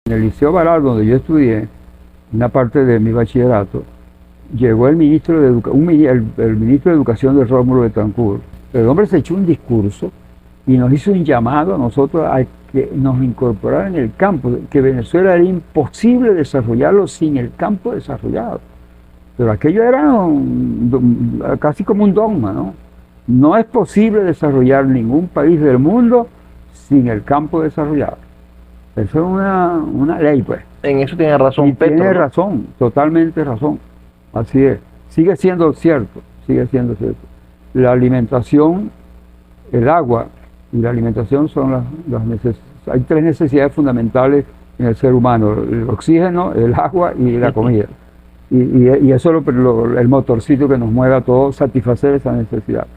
En el Liceo Baral, donde yo estudié, una parte de mi bachillerato, llegó el ministro de el ministro de Educación de Rómulo Betancourt. El hombre se echó un discurso y nos hizo un llamado a nosotros a que nos incorporaran en el campo, que Venezuela era imposible desarrollarlo sin el campo desarrollado. Pero aquello era casi como un dogma, ¿no? No es posible desarrollar ningún país del mundo sin el campo desarrollado. Eso es una ley, pues. En eso tiene razón Petro. Tiene razón, totalmente razón. Así es. Sigue siendo cierto, sigue siendo cierto. La alimentación, el agua y la alimentación son las necesidades. Hay tres necesidades fundamentales en el ser humano: el oxígeno, el agua y la comida. Y eso es el motorcito que nos mueve a todos, satisfacer esa necesidad.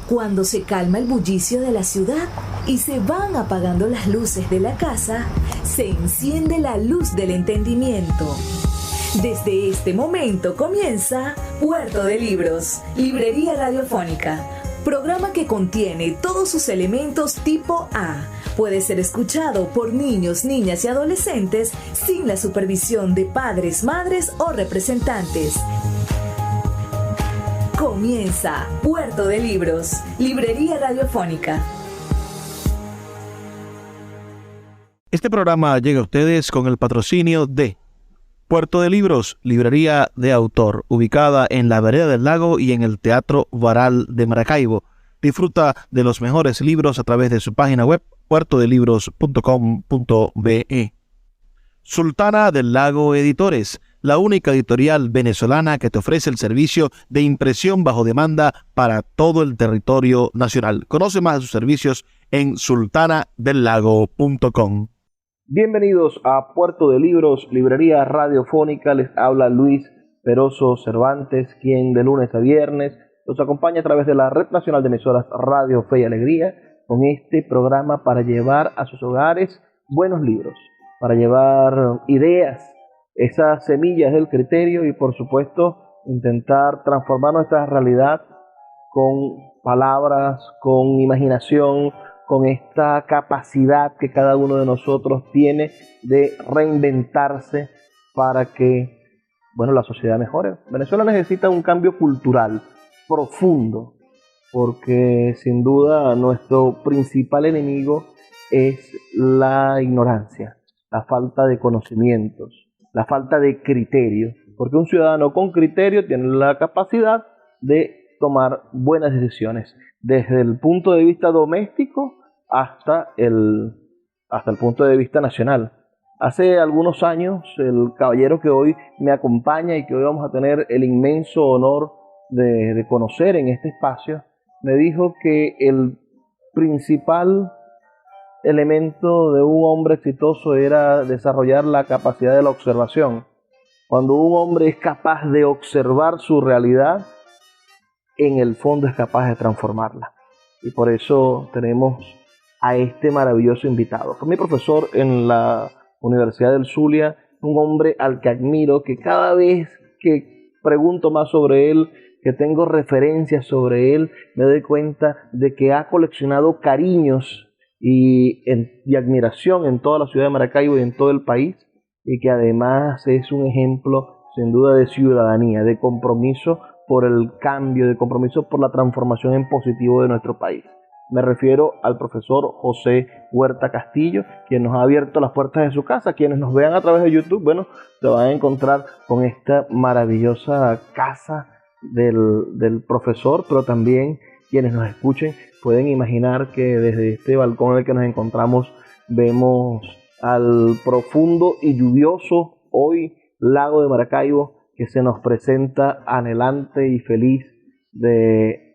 Cuando se calma el bullicio de la ciudad y se van apagando las luces de la casa, se enciende la luz del entendimiento. Desde este momento comienza Puerto de Libros, Librería Radiofónica, programa que contiene todos sus elementos tipo A. Puede ser escuchado por niños, niñas y adolescentes sin la supervisión de padres, madres o representantes. Comienza Puerto de Libros, Librería Radiofónica. Este programa llega a ustedes con el patrocinio de Puerto de Libros, librería de autor, ubicada en la Vereda del Lago y en el Teatro Baral de Maracaibo. Disfruta de los mejores libros a través de su página web, puertodelibros.com.be. Sultana del Lago Editores, la única editorial venezolana que te ofrece el servicio de impresión bajo demanda para todo el territorio nacional. Conoce más de sus servicios en sultanadelago.com. Bienvenidos a Puerto de Libros, Librería Radiofónica. Les habla Luis Peroso Cervantes, quien de lunes a viernes los acompaña a través de la Red Nacional de Emisoras Radio Fe y Alegría con este programa para llevar a sus hogares buenos libros, para llevar ideas, esas semillas del criterio y por supuesto intentar transformar nuestra realidad con palabras, con imaginación, con esta capacidad que cada uno de nosotros tiene de reinventarse para que, la sociedad mejore. Venezuela necesita un cambio cultural profundo, porque sin duda nuestro principal enemigo es la ignorancia, la falta de conocimientos, la falta de criterio, porque un ciudadano con criterio tiene la capacidad de tomar buenas decisiones, desde el punto de vista doméstico hasta el punto de vista nacional. Hace algunos años, el caballero que hoy me acompaña y que hoy vamos a tener el inmenso honor de conocer en este espacio, me dijo que el principal elemento de un hombre exitoso era desarrollar la capacidad de la observación. Cuando un hombre es capaz de observar su realidad, en el fondo es capaz de transformarla. Y por eso tenemos a este maravilloso invitado. Fue mi profesor en la Universidad del Zulia, un hombre al que admiro, que cada vez que pregunto más sobre él, que tengo referencias sobre él, me doy cuenta de que ha coleccionado cariños y admiración en toda la ciudad de Maracaibo y en todo el país, y que además es un ejemplo sin duda de ciudadanía, de compromiso por el cambio, de compromiso por la transformación en positivo de nuestro país. Me refiero al profesor José Huerta Castillo, quien nos ha abierto las puertas de su casa. Quienes nos vean a través de YouTube, se van a encontrar con esta maravillosa casa del profesor, pero también quienes nos escuchen pueden imaginar que desde este balcón en el que nos encontramos vemos al profundo y lluvioso hoy lago de Maracaibo, que se nos presenta anhelante y feliz de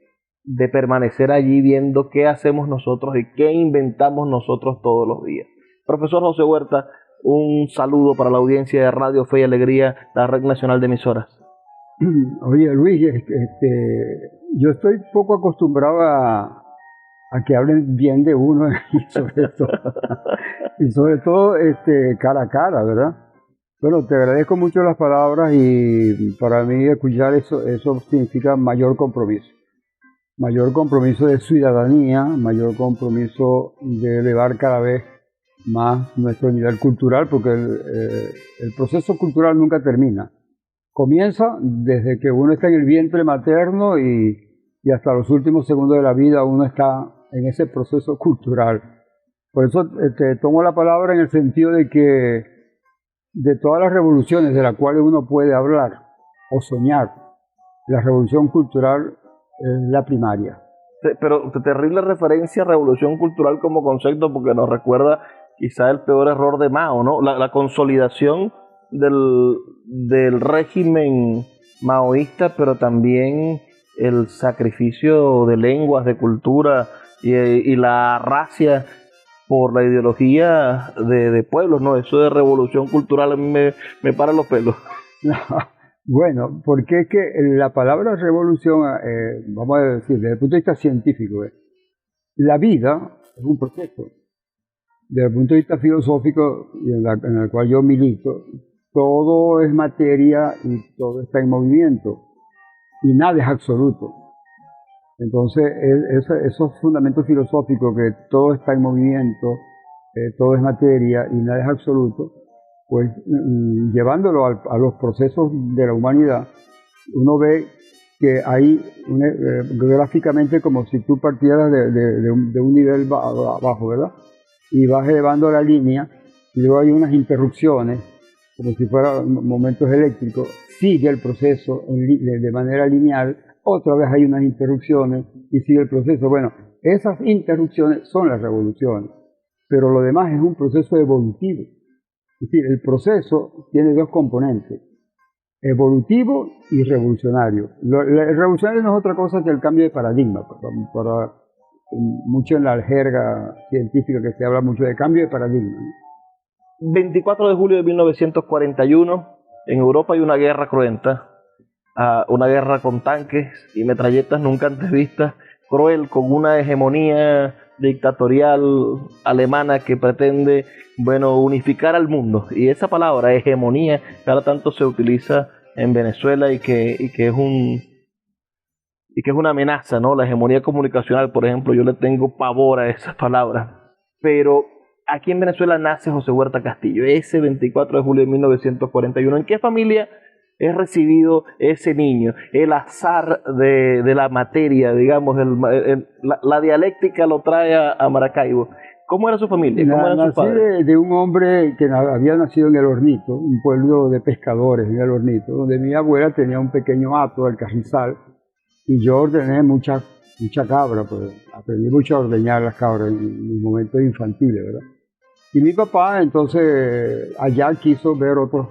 permanecer allí viendo qué hacemos nosotros y qué inventamos nosotros todos los días. Profesor José Huerta, un saludo para la audiencia de Radio Fe y Alegría, la Red Nacional de Emisoras. Oye, Luis, yo estoy poco acostumbrado a que hablen bien de uno y sobre todo cara a cara, ¿verdad? Bueno, te agradezco mucho las palabras y para mí escuchar eso significa mayor compromiso de ciudadanía, mayor compromiso de elevar cada vez más nuestro nivel cultural, porque el proceso cultural nunca termina. Comienza desde que uno está en el vientre materno y hasta los últimos segundos de la vida uno está en ese proceso cultural. Por eso te tomo la palabra en el sentido de que de todas las revoluciones de las cuales uno puede hablar o soñar, la revolución cultural es la primaria. Pero terrible referencia a revolución cultural como concepto, porque nos recuerda quizá el peor error de Mao, ¿no? La consolidación del régimen maoísta, pero también el sacrificio de lenguas, de cultura y la racia por la ideología de pueblos, ¿no? Eso de revolución cultural a mí me para los pelos. Bueno, porque es que la palabra revolución, vamos a decir, desde el punto de vista científico, la vida es un proceso. Desde el punto de vista filosófico, y en el cual yo milito, todo es materia y todo está en movimiento, y nada es absoluto. Entonces, esos fundamentos filosóficos, que todo está en movimiento, todo es materia y nada es absoluto, pues llevándolo a los procesos de la humanidad, uno ve que hay gráficamente como si tú partieras de un nivel abajo, ¿verdad? Y vas elevando la línea y luego hay unas interrupciones, como si fueran momentos eléctricos, sigue el proceso de manera lineal, otra vez hay unas interrupciones y sigue el proceso. Bueno, esas interrupciones son las revoluciones, pero lo demás es un proceso evolutivo. Es decir, el proceso tiene dos componentes, evolutivo y revolucionario. El revolucionario no es otra cosa que el cambio de paradigma. Mucho en la jerga científica que se habla mucho de cambio de paradigma, ¿no? 24 de julio de 1941, en Europa hay una guerra cruenta, una guerra con tanques y metralletas nunca antes vistas, cruel, con una hegemonía dictatorial alemana que pretende, bueno, unificar al mundo. Y esa palabra, hegemonía, cada tanto se utiliza en Venezuela y que es una amenaza, ¿no? La hegemonía comunicacional, por ejemplo, yo le tengo pavor a esa palabra. Pero aquí en Venezuela nace José Huerta Castillo, ese 24 de julio de 1941. ¿En qué familia es recibido ese niño? El azar de la materia, digamos, la dialéctica lo trae a Maracaibo. ¿Cómo era su familia? ¿Cómo eran sus padres? Nací de un hombre que había nacido en El Hornito, un pueblo de pescadores en El Hornito, donde mi abuela tenía un pequeño hato, el Carrizal, y yo ordené mucha cabra, pues aprendí mucho a ordeñar las cabras en mis momentos infantiles, ¿verdad? Y mi papá entonces allá quiso ver otros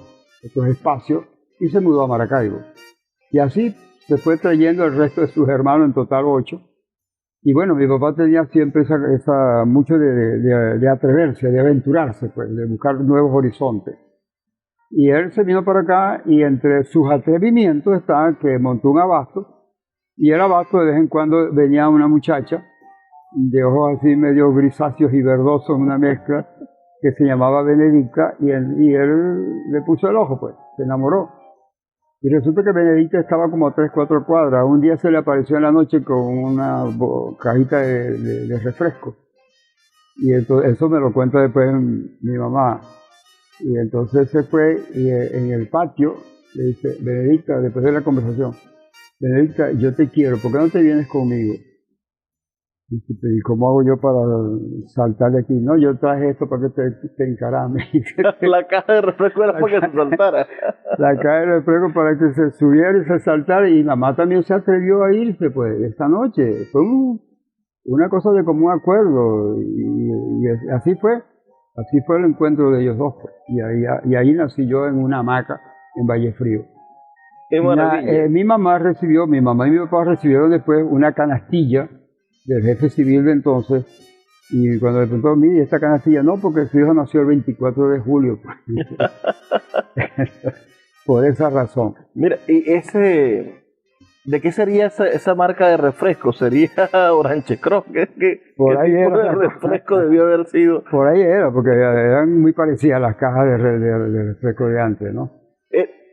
espacios y se mudó a Maracaibo. Y así se fue trayendo el resto de sus hermanos, en total 8. Y bueno, mi papá tenía siempre mucho de atreverse, de aventurarse, pues, de buscar nuevos horizontes. Y él se vino para acá y entre sus atrevimientos está que montó un abasto. Y el abasto de vez en cuando venía una muchacha de ojos así medio grisáceos y verdosos, una mezcla, que se llamaba Benedicta, y él le puso el ojo, pues, se enamoró. Y resulta que Benedicta estaba como a 3-4 cuadras. Un día se le apareció en la noche con una cajita de refresco. Y entonces, eso me lo cuenta después mi mamá. Y entonces se fue y en el patio le dice, Benedicta, después de la conversación, Benedicta, yo te quiero, ¿por qué no te vienes conmigo? ¿Y cómo hago yo para saltar de aquí? No, yo traje esto para que te encarame. La caja de refresco era para que se saltara. La caja de refresco para que se subiera y se saltara. Y mamá también se atrevió a irse, pues, esta noche. Fue una cosa de común acuerdo. Y así fue. Así fue el encuentro de ellos dos, pues. Y ahí nací yo en una hamaca en Vallefrío. Mi mamá y mi papá recibieron después una canastilla del jefe civil de entonces, y cuando le preguntó, mire, esta canastilla, no, porque su hijo nació el 24 de julio. Por esa razón. Mira, y ¿de qué sería esa marca de refresco? ¿Sería Orange Cross? Por ahí era. El refresco debió haber sido. Por ahí era, porque eran muy parecidas las cajas de refresco de antes, ¿no?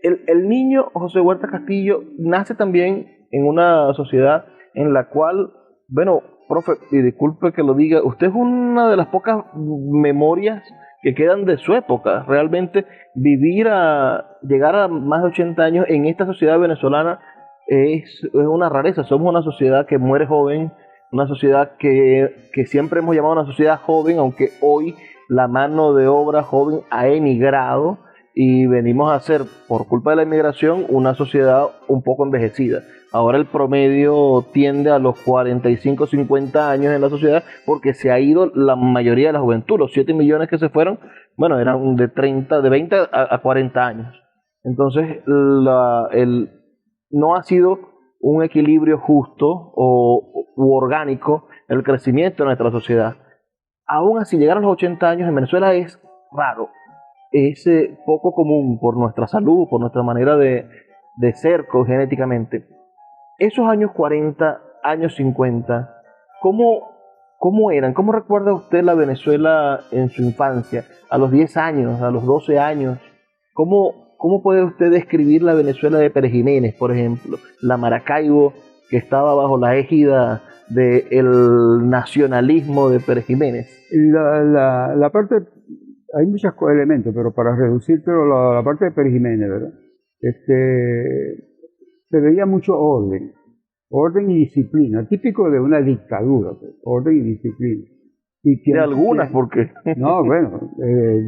El niño José Huerta Castillo nace también en una sociedad en la cual, bueno, profe, y disculpe que lo diga, usted es una de las pocas memorias que quedan de su época. Realmente llegar a más de 80 años en esta sociedad venezolana es una rareza. Somos una sociedad que muere joven, una sociedad que siempre hemos llamado una sociedad joven, aunque hoy la mano de obra joven ha emigrado y venimos a ser, por culpa de la emigración, una sociedad un poco envejecida. Ahora el promedio tiende a los 45, 50 años en la sociedad porque se ha ido la mayoría de la juventud. Los 7 millones que se fueron, bueno, eran de 20 a 40 años. Entonces, no ha sido un equilibrio justo u orgánico el crecimiento de nuestra sociedad. Aún así, llegar a los 80 años en Venezuela es raro. Es poco común por nuestra salud, por nuestra manera de ser genéticamente. Esos años 40, años 50, ¿cómo eran? ¿Cómo recuerda usted la Venezuela en su infancia? A los 10 años, a los 12 años. ¿Cómo puede usted describir la Venezuela de Pérez Jiménez, por ejemplo? La Maracaibo, que estaba bajo la égida del nacionalismo de Pérez Jiménez. La parte, hay muchos elementos, pero para reducírtelo, la parte de Pérez Jiménez, ¿verdad? Se veía mucho orden y disciplina, típico de una dictadura, pues, orden y disciplina. De algunas, porque... No, bueno,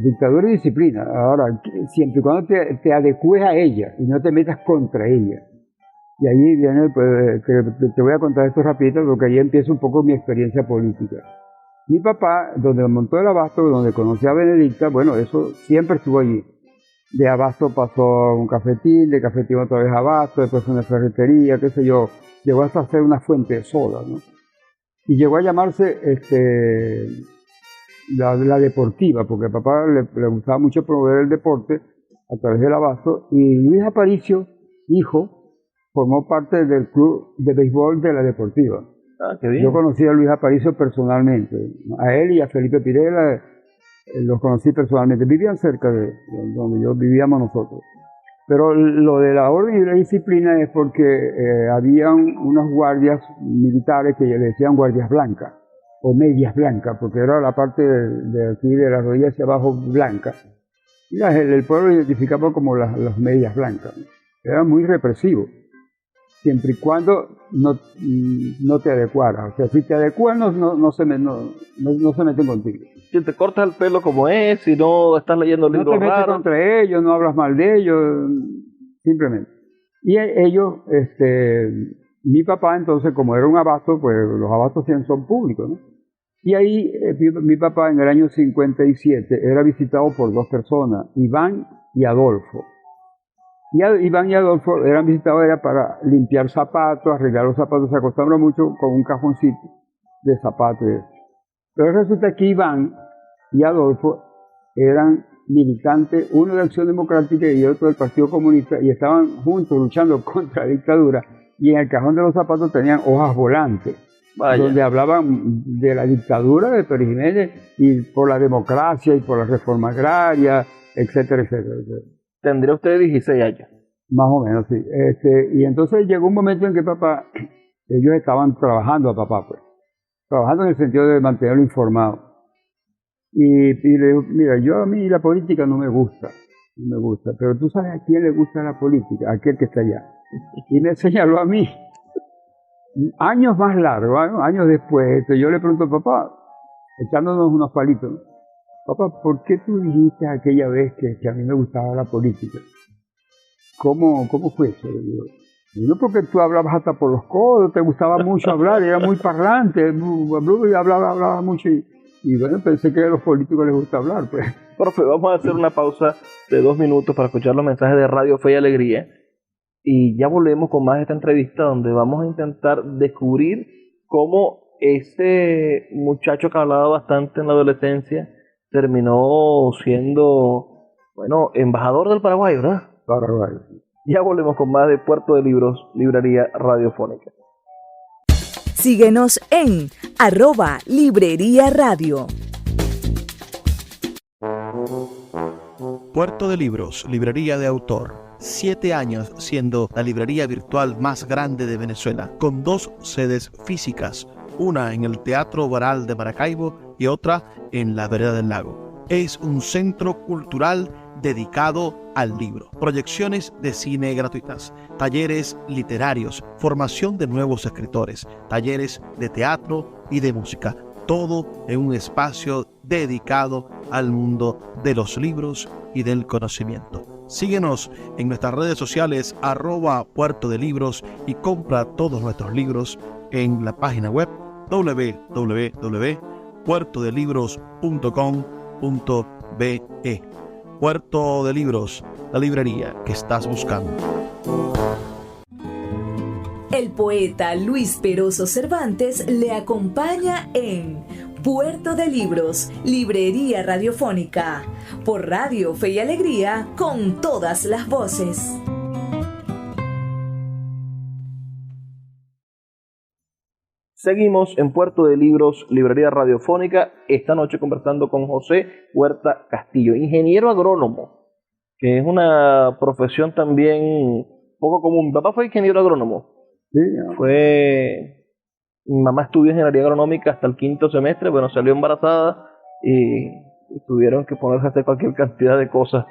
dictadura y disciplina. Ahora, siempre y cuando te adecues a ella y no te metas contra ella. Y ahí viene, pues, que te voy a contar esto rapidito, porque ahí empieza un poco mi experiencia política. Mi papá, donde montó el Abasto, donde conocí a Benedicta, bueno, eso siempre estuvo allí. De Abasto pasó a un cafetín, de cafetín otra vez a Abasto, después fue una ferretería, qué sé yo. Llegó hasta hacer una fuente de soda, ¿no? Y llegó a llamarse la deportiva, porque a papá le gustaba mucho promover el deporte a través del Abasto. Y Luis Aparicio, hijo, formó parte del club de béisbol de la deportiva. Ah, qué bien. Yo conocí a Luis Aparicio personalmente. A él y a Felipe Pirela los conocí personalmente. Vivían cerca de donde vivíamos nosotros. Pero lo de la orden y la disciplina es porque habían unos guardias militares que le decían guardias blancas o medias blancas, porque era la parte de aquí de las rodillas hacia abajo blanca. Y el pueblo lo identificaba como las medias blancas. Era muy represivo, siempre y cuando no te adecuaras. O sea, si te adecuas no se meten contigo. Si te cortas el pelo como es, si no estás leyendo libros raros. No te metes contra ellos, no hablas mal de ellos, simplemente. Y ellos, mi papá entonces, como era un abasto, pues los abastos son públicos, ¿no? Y ahí mi papá en el año 57 era visitado por 2 personas, Iván y Adolfo. Y Iván y Adolfo eran visitados para limpiar zapatos, arreglar los zapatos, se acostumbra mucho con un cajoncito de zapatos. Pero resulta que Iván y Adolfo eran militantes, uno de Acción Democrática y otro del Partido Comunista, y estaban juntos luchando contra la dictadura, y en el cajón de los zapatos tenían hojas volantes, donde hablaban de la dictadura de Pérez Jiménez y por la democracia y por la reforma agraria, etcétera, etcétera, etcétera. ¿Tendría usted 16 años? Más o menos, sí. Y entonces llegó un momento en que ellos estaban trabajando a papá, pues. Trabajando en el sentido de mantenerlo informado. Y le digo, mira, a mí la política no me gusta, pero tú sabes a quién le gusta la política, a aquel que está allá. Y me señaló a mí. Años más largos, años después, yo le pregunto a papá, echándonos unos palitos, ¿no? Papá, ¿por qué tú dijiste aquella vez que a mí me gustaba la política? ¿Cómo fue eso? Le digo, no, porque tú hablabas hasta por los codos, te gustaba mucho hablar, era muy parlante, hablaba mucho y bueno, pensé que a los políticos les gusta hablar, pues. Profe, vamos a hacer una pausa de 2 minutos para escuchar los mensajes de Radio Fe y Alegría y ya volvemos con más de esta entrevista donde vamos a intentar descubrir cómo ese muchacho que hablaba bastante en la adolescencia terminó siendo, bueno, embajador del Paraguay, ¿verdad? Paraguay. Ya volvemos con más de Puerto de Libros, Librería Radiofónica. Síguenos en @Librería Radio. Puerto de Libros, Librería de Autor. 7 años siendo la librería virtual más grande de Venezuela, con 2 sedes físicas. una en el Teatro Baral de Maracaibo y otra en la Vereda del Lago. Es un centro cultural dedicado al libro, proyecciones de cine gratuitas, talleres literarios, formación de nuevos escritores, talleres de teatro y de música, todo en un espacio dedicado al mundo de los libros y del conocimiento. Síguenos en nuestras redes sociales @Puerto de Libros y compra todos nuestros libros en la página web www.puertodelibros.com.be. Puerto de Libros, la librería que estás buscando. El poeta Luis Peroso Cervantes le acompaña en Puerto de Libros, librería radiofónica, por Radio Fe y Alegría, con todas las voces. Seguimos en Puerto de Libros, librería radiofónica, esta noche conversando con José Huerta Castillo, ingeniero agrónomo, que es una profesión también poco común. Mi papá fue ingeniero agrónomo. Sí, Mi mamá estudió ingeniería agronómica hasta el 5º semestre, bueno, salió embarazada y tuvieron que ponerse a hacer cualquier cantidad de cosas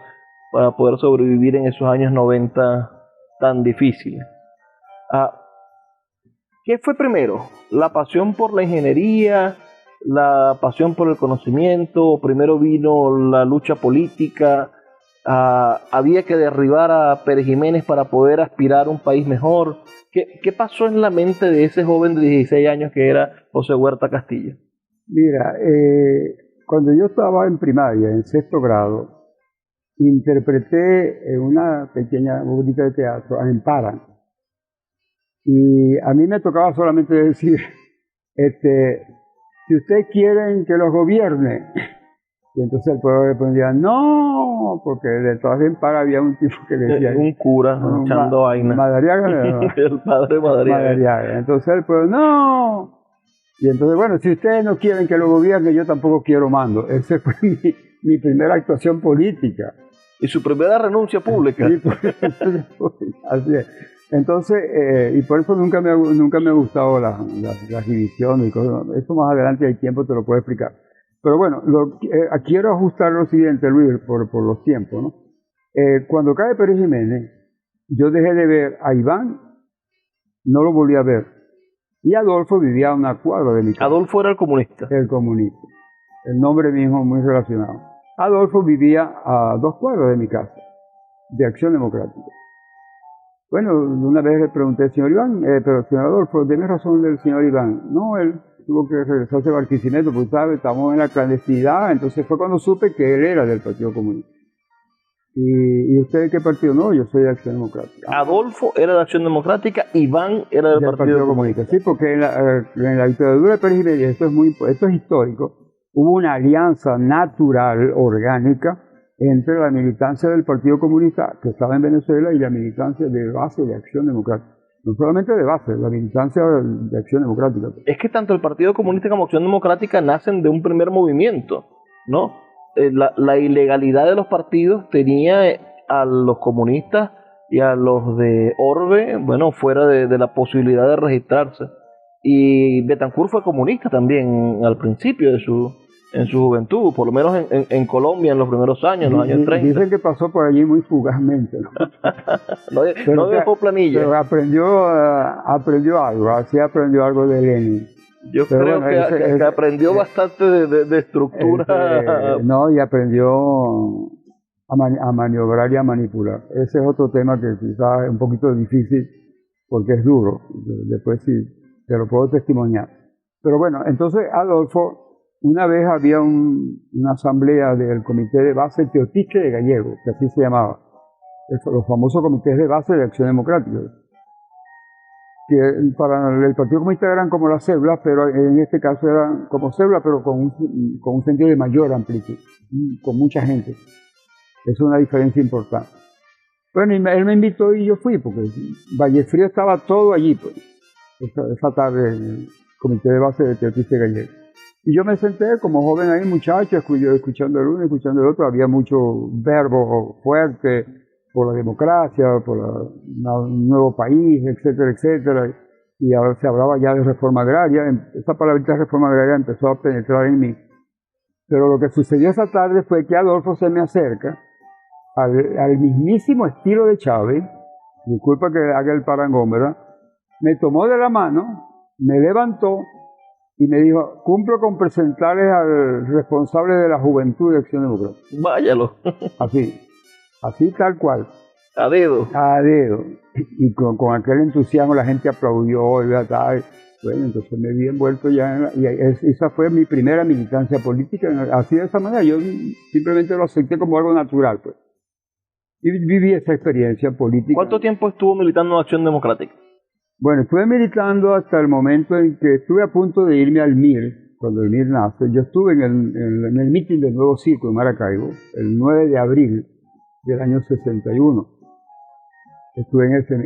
para poder sobrevivir en esos años 90 tan difíciles. ¿Qué fue primero? ¿La pasión por la ingeniería? ¿La pasión por el conocimiento? ¿Primero vino la lucha política? ¿Había que derribar a Pérez Jiménez para poder aspirar a un país mejor? ¿Qué pasó en la mente de ese joven de 16 años que era José Huerta Castillo? Mira, cuando yo estaba en primaria, en 6º grado, interpreté en una pequeña obra de teatro a Emparan. Y a mí me tocaba solamente decir, si ustedes quieren que los gobierne. Y entonces el pueblo respondía, no, porque detrás de Emparan había un tipo que decía... Un cura echando vaina. Madariaga. El padre Madariaga. Entonces el pueblo, no. Y entonces, bueno, si ustedes no quieren que lo gobierne, yo tampoco quiero mando. Esa fue mi primera actuación política. Y su primera renuncia pública. Sí, así es. Entonces, y por eso nunca me ha gustado las divisiones y cosas. Esto más adelante hay tiempo, te lo puedo explicar. Pero bueno, quiero ajustar lo siguiente, Luis, por los tiempos, ¿no? Cuando cae Pérez Jiménez, yo dejé de ver a Iván, no lo volví a ver. Y Adolfo vivía a una cuadra de mi casa. Adolfo era el comunista. El comunista. El nombre mismo muy relacionado. Adolfo vivía a 2 cuadras de mi casa, de Acción Democrática. Bueno, una vez le pregunté al señor Iván, pero señor Adolfo, deme razón del señor Iván. No, él tuvo que regresarse a Barquisimeto, porque sabe, estamos en la clandestinidad, entonces fue cuando supe que él era del Partido Comunista. ¿Y usted de qué partido? No, yo soy de Acción Democrática. Adolfo era de Acción Democrática, Iván era del Partido Comunista. Sí, porque en la dictadura de Pérez Jiménez, esto es histórico, hubo una alianza natural, orgánica, entre la militancia del Partido Comunista que estaba en Venezuela y la militancia de base de Acción Democrática. No solamente de base, la militancia de Acción Democrática. Es que tanto el Partido Comunista como Acción Democrática nacen de un primer movimiento, ¿no? La ilegalidad de los partidos tenía a los comunistas y a los de Orbe, bueno, fuera de la posibilidad de registrarse. Y Betancur fue comunista también al principio en su juventud, por lo menos en Colombia en los primeros años, en los años 30. Dicen que pasó por allí muy fugazmente, ¿no? no dejó planilla. Pero aprendió algo, así aprendió algo de Lenin. Yo creo que aprendió bastante de estructura. No, y aprendió a maniobrar y a manipular. Ese es otro tema que quizás es un poquito difícil porque es duro. Después sí, te lo puedo testimoniar. Pero bueno, entonces Adolfo... Una vez había una asamblea del Comité de Base Teotique de Gallego, que así se llamaba, los famosos comités de base de Acción Democrática, que para el Partido Comunista eran como las células, pero en este caso eran como células, pero con un sentido de mayor amplitud, con mucha gente. Es una diferencia importante. Bueno, él me invitó y yo fui, porque Vallefrío estaba todo allí, pues, esa tarde en el Comité de Base de Teotique de Gallego. Y yo me senté como joven ahí, muchacho, escuchando el uno, escuchando el otro. Había mucho verbo fuerte por la democracia, por un nuevo país, etcétera, etcétera. y ahora se hablaba ya de reforma agraria. Esa palabrita reforma agraria empezó a penetrar en mí. Pero lo que sucedió esa tarde fue que Adolfo se me acerca al mismísimo estilo de Chávez, disculpa que haga el parangón, ¿verdad? Me tomó de la mano, me levantó y me dijo, cumplo con presentarles al responsable de la Juventud de Acción Democrática. Váyalo. Así tal cual. A dedo. A dedo. Y con aquel entusiasmo la gente aplaudió y tal. Bueno, entonces me vi envuelto ya y esa fue mi primera militancia política, así de esa manera. Yo simplemente lo acepté como algo natural, pues. Y viví esa experiencia política. ¿Cuánto tiempo estuvo militando en Acción Democrática? Bueno, estuve militando hasta el momento en que estuve a punto de irme al MIR, cuando el MIR nace. Yo estuve en el mitin del Nuevo Circo en Maracaibo, el 9 de abril del año 61.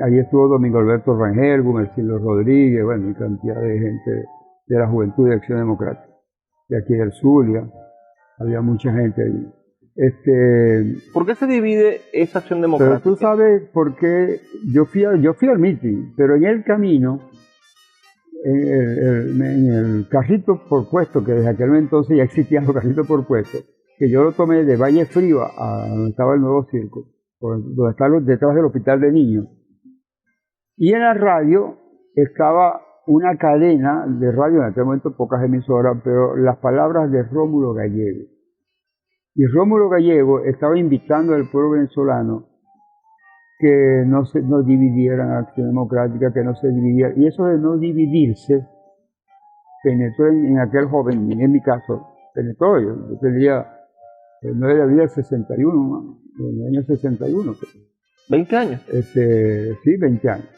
Ahí estuvo Domingo Alberto Rangel, Gumercindo Rodríguez, bueno, y cantidad de gente de la Juventud de Acción Democrática. De aquí del Zulia, había mucha gente ahí. ¿Por qué se divide esa Acción Democrática? Pero tú sabes por qué yo fui al mitin, pero en el camino, en el carrito por puesto, que desde aquel entonces ya existían los carritos por puesto, que yo lo tomé de Valle Frío a donde estaba el Nuevo Circo, donde está detrás del hospital de niños. Y en la radio estaba una cadena de radio, en aquel momento pocas emisoras, pero las palabras de Rómulo Gallego. Y Rómulo Gallego estaba invitando al pueblo venezolano que no dividieran Acción Democrática, que no se dividiera. Y eso de no dividirse penetró en aquel joven, en mi caso, penetró. Yo tenía, no era el 61, en el año 61. ¿20 años? Sí, 20 años.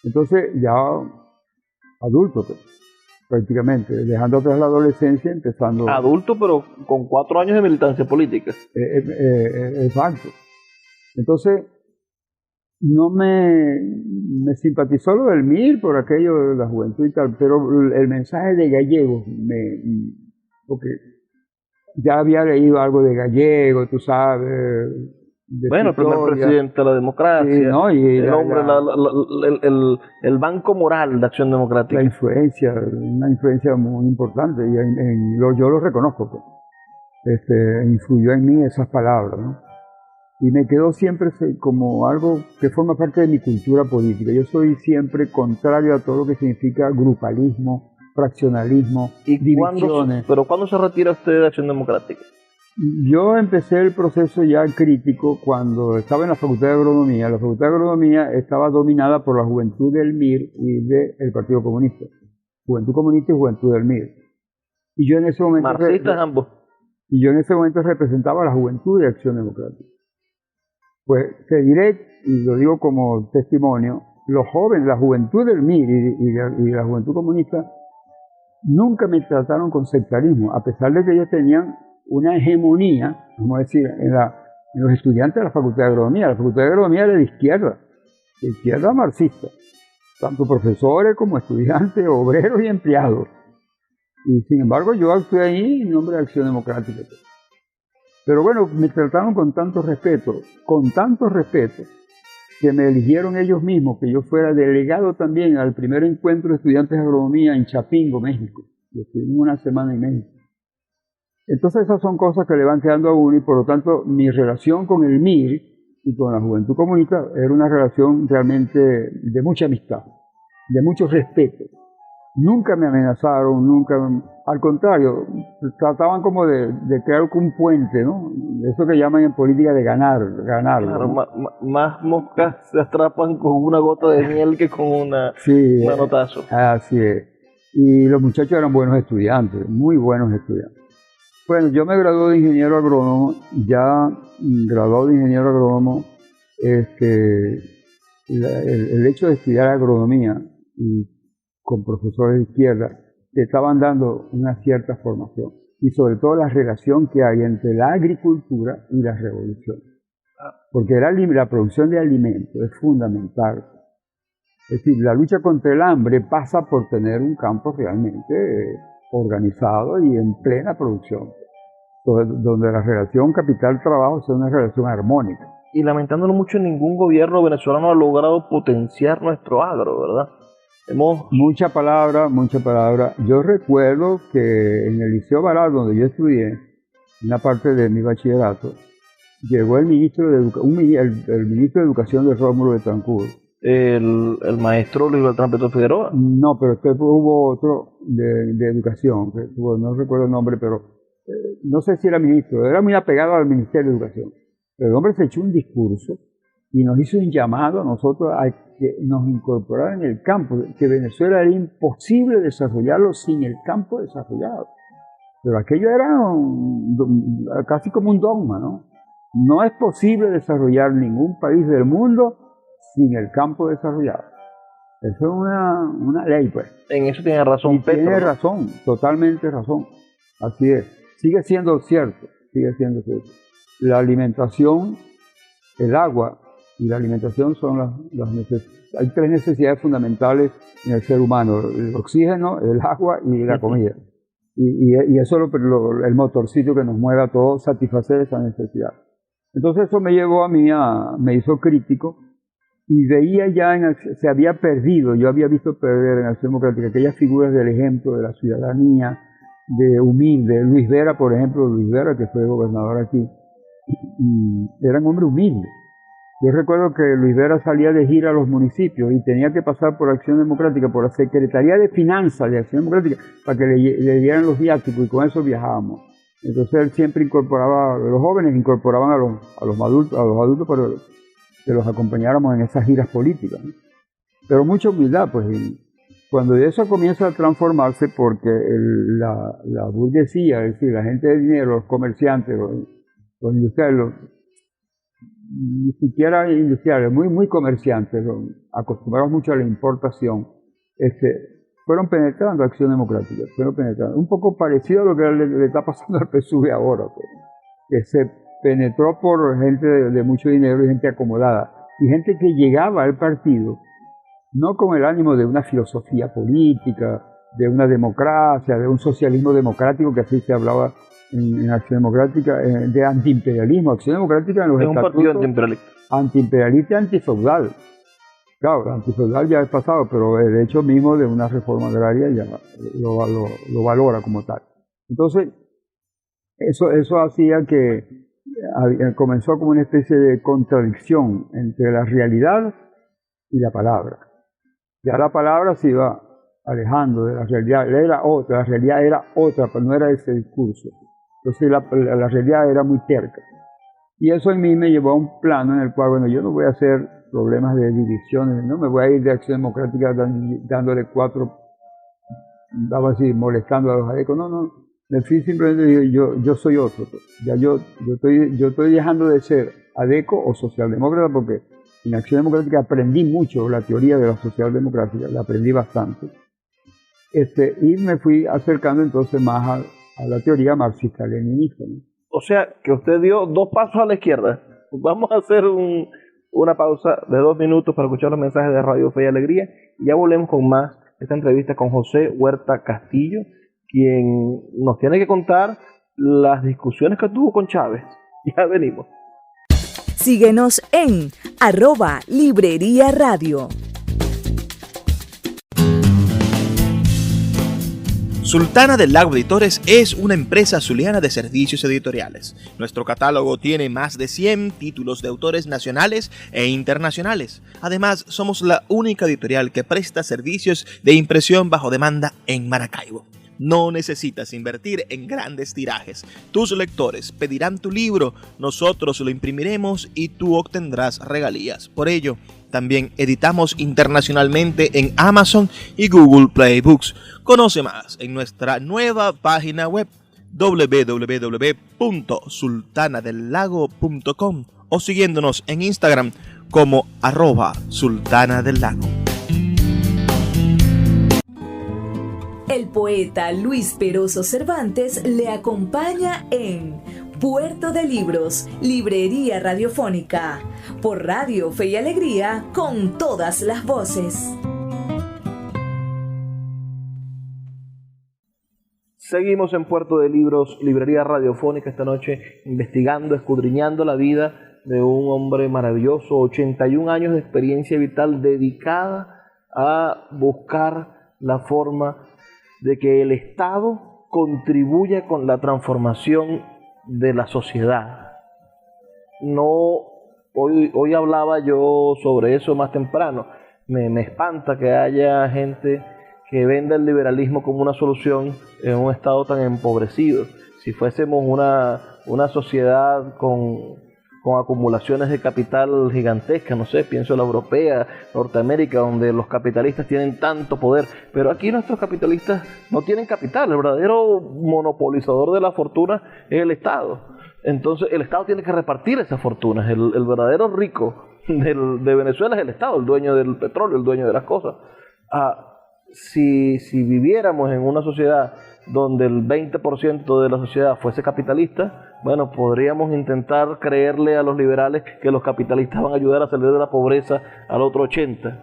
Entonces, ya adulto, pues, prácticamente, dejando atrás la adolescencia, empezando... Adulto, pero con 4 años de militancia política. Exacto. Entonces, no me simpatizó lo del MIR por aquello de la juventud y tal, pero el mensaje de Gallego, porque ya había leído algo de Gallego, tú sabes... Bueno, el primer presidente de la democracia, sí, ¿no? Y el hombre, el banco moral de Acción Democrática. La influencia, una influencia muy importante, y yo lo reconozco, pues. Influyó en mí esas palabras, ¿no? Y me quedó siempre como algo que forma parte de mi cultura política. Yo soy siempre contrario a todo lo que significa grupalismo, fraccionalismo, divisiones. ¿Pero cuándo se retira usted de Acción Democrática? Yo empecé el proceso ya crítico cuando estaba en la Facultad de Agronomía. La Facultad de Agronomía estaba dominada por la juventud del MIR y del Partido Comunista. Juventud Comunista y Juventud del MIR. Y yo en ese momento... Marxistas ambos. Y yo en ese momento representaba a la juventud de Acción Democrática. Pues te diré, y lo digo como testimonio, los jóvenes, la juventud del MIR y la juventud comunista nunca me trataron con sectarismo, a pesar de que ellos tenían una hegemonía, vamos a decir, en los estudiantes de la Facultad de Agronomía. La Facultad de Agronomía era de izquierda marxista, tanto profesores como estudiantes, obreros y empleados. Y sin embargo yo actué ahí en nombre de Acción Democrática. Pero bueno, me trataron con tanto respeto, que me eligieron ellos mismos, que yo fuera delegado también al primer encuentro de estudiantes de agronomía en Chapingo, México. Yo estuve una semana en México. Entonces esas son cosas que le van quedando a uno, y por lo tanto mi relación con el MIR y con la Juventud Comunista era una relación realmente de mucha amistad, de mucho respeto. Nunca me amenazaron, al contrario, trataban como de crear un puente, ¿no? Eso que llaman en política de ganar. Claro, ¿no? Más moscas se atrapan con una gota de miel que con un manotazo. Así es. Y los muchachos eran buenos estudiantes, muy buenos estudiantes. Bueno, yo me gradué de ingeniero agrónomo, ya graduado de ingeniero agrónomo, el hecho de estudiar agronomía y con profesores de izquierda te estaban dando una cierta formación, y sobre todo la relación que hay entre la agricultura y la revolución, porque la producción de alimentos es fundamental. Es decir, la lucha contra el hambre pasa por tener un campo realmente organizado y en plena producción, donde la relación capital-trabajo sea una relación armónica. Y lamentándolo mucho, ningún gobierno venezolano ha logrado potenciar nuestro agro, ¿verdad? Mucha palabra, mucha palabra. Yo recuerdo que en el Liceo Baral, donde yo estudié, una parte de mi bachillerato, llegó el ministro el ministro de Educación de Rómulo Betancourt. El maestro Luis Beltrán Petro Figueroa. No, pero después hubo otro de Educación, que no recuerdo el nombre, pero no sé si era ministro, era muy apegado al Ministerio de Educación. Pero el hombre se echó un discurso y nos hizo un llamado a nosotros a que nos incorporaran en el campo, que Venezuela era imposible desarrollarlo sin el campo desarrollado. Pero aquello era casi como un dogma, ¿no? No es posible desarrollar ningún país del mundo sin el campo desarrollado. Eso es una ley, pues. En eso tiene razón Petro. Tiene razón, totalmente razón. Así es. Sigue siendo cierto, sigue siendo cierto. La alimentación, el agua y la alimentación son las necesidades. Hay tres necesidades fundamentales en el ser humano: el oxígeno, el agua y la comida. Y eso es el motorcito que nos mueve a todos, satisfacer esa necesidad. Entonces eso me llevó a mí, me hizo crítico, y veía ya, se había perdido, yo había visto perder en Acción Democrática aquellas figuras del ejemplo de la ciudadanía, de humilde. Luis Vera, por ejemplo, Luis Vera, que fue gobernador aquí, era un hombre humilde. Yo recuerdo que Luis Vera salía de gira a los municipios y tenía que pasar por Acción Democrática, por la Secretaría de Finanzas de Acción Democrática, para que le dieran los viáticos, y con eso viajábamos. Entonces él siempre incorporaba, los jóvenes incorporaban a los adultos para que los acompañáramos en esas giras políticas, ¿no? Pero mucha humildad, pues. Cuando eso comienza a transformarse, porque la burguesía, es decir, la gente de dinero, los comerciantes, los industriales, ni siquiera industriales, muy comerciantes, acostumbrados mucho a la importación, fueron penetrando Acción Democrática, un poco parecido a lo que le está pasando al PSUV ahora, pues, que se penetró por gente de mucho dinero y gente acomodada, y gente que llegaba al partido no con el ánimo de una filosofía política, de una democracia, de un socialismo democrático, que así se hablaba en Acción Democrática, de antiimperialismo. Acción Democrática en los estatutos, un partido antiimperialista. Antiimperialista y antifeudal. Claro, antifeudal ya es pasado, pero el hecho mismo de una reforma agraria ya lo valora como tal. Entonces, eso hacía que comenzó como una especie de contradicción entre la realidad y la palabra. Ya la palabra se iba alejando de la realidad, la realidad era otra, pero no era ese discurso. Entonces la realidad era muy terca. Y eso en mí me llevó a un plano en el cual, bueno, yo no voy a hacer problemas de divisiones, no me voy a ir de Acción Democrática dándole molestando a los adecos, no. Me fui simplemente, yo soy otro. Ya yo estoy dejando de ser adeco o socialdemócrata, porque en Acción Democrática aprendí mucho la teoría de la socialdemocracia, la aprendí bastante. Y me fui acercando entonces más a la teoría marxista-leninista, ¿no? O sea, que usted dio 2 pasos a la izquierda. Vamos a hacer una pausa de 2 minutos para escuchar los mensajes de Radio Fe y Alegría, y ya volvemos con más esta entrevista con José Huerta Castillo, quien nos tiene que contar las discusiones que tuvo con Chávez. Ya venimos. Síguenos en @Librería Radio. Sultana del Lago Editores es una empresa zuliana de servicios editoriales. Nuestro catálogo tiene más de 100 títulos de autores nacionales e internacionales. Además, somos la única editorial que presta servicios de impresión bajo demanda en Maracaibo. No necesitas invertir en grandes tirajes. Tus lectores pedirán tu libro, nosotros lo imprimiremos y tú obtendrás regalías. Por ello, también editamos internacionalmente en Amazon y Google Play Books. Conoce más en nuestra nueva página web www.sultanadelago.com o siguiéndonos en Instagram como @sultanadelago. El poeta Luis Peroso Cervantes le acompaña en Puerto de Libros, Librería Radiofónica, por Radio Fe y Alegría, con todas las voces. Seguimos en Puerto de Libros, Librería Radiofónica, esta noche investigando, escudriñando la vida de un hombre maravilloso, 81 años de experiencia vital dedicada a buscar la forma de que el Estado contribuya con la transformación de la sociedad. Hoy hablaba yo sobre eso más temprano. Me espanta que haya gente que venda el liberalismo como una solución en un Estado tan empobrecido. Si fuésemos una sociedad con acumulaciones de capital gigantescas, no sé, pienso en la europea, Norteamérica, donde los capitalistas tienen tanto poder, pero aquí nuestros capitalistas no tienen capital. El verdadero monopolizador de la fortuna es el Estado. Entonces el Estado tiene que repartir esas fortunas. El verdadero rico de Venezuela es el Estado, el dueño del petróleo, el dueño de las cosas. Si viviéramos en una sociedad donde el 20% de la sociedad fuese capitalista, bueno, podríamos intentar creerle a los liberales que los capitalistas van a ayudar a salir de la pobreza al otro 80%,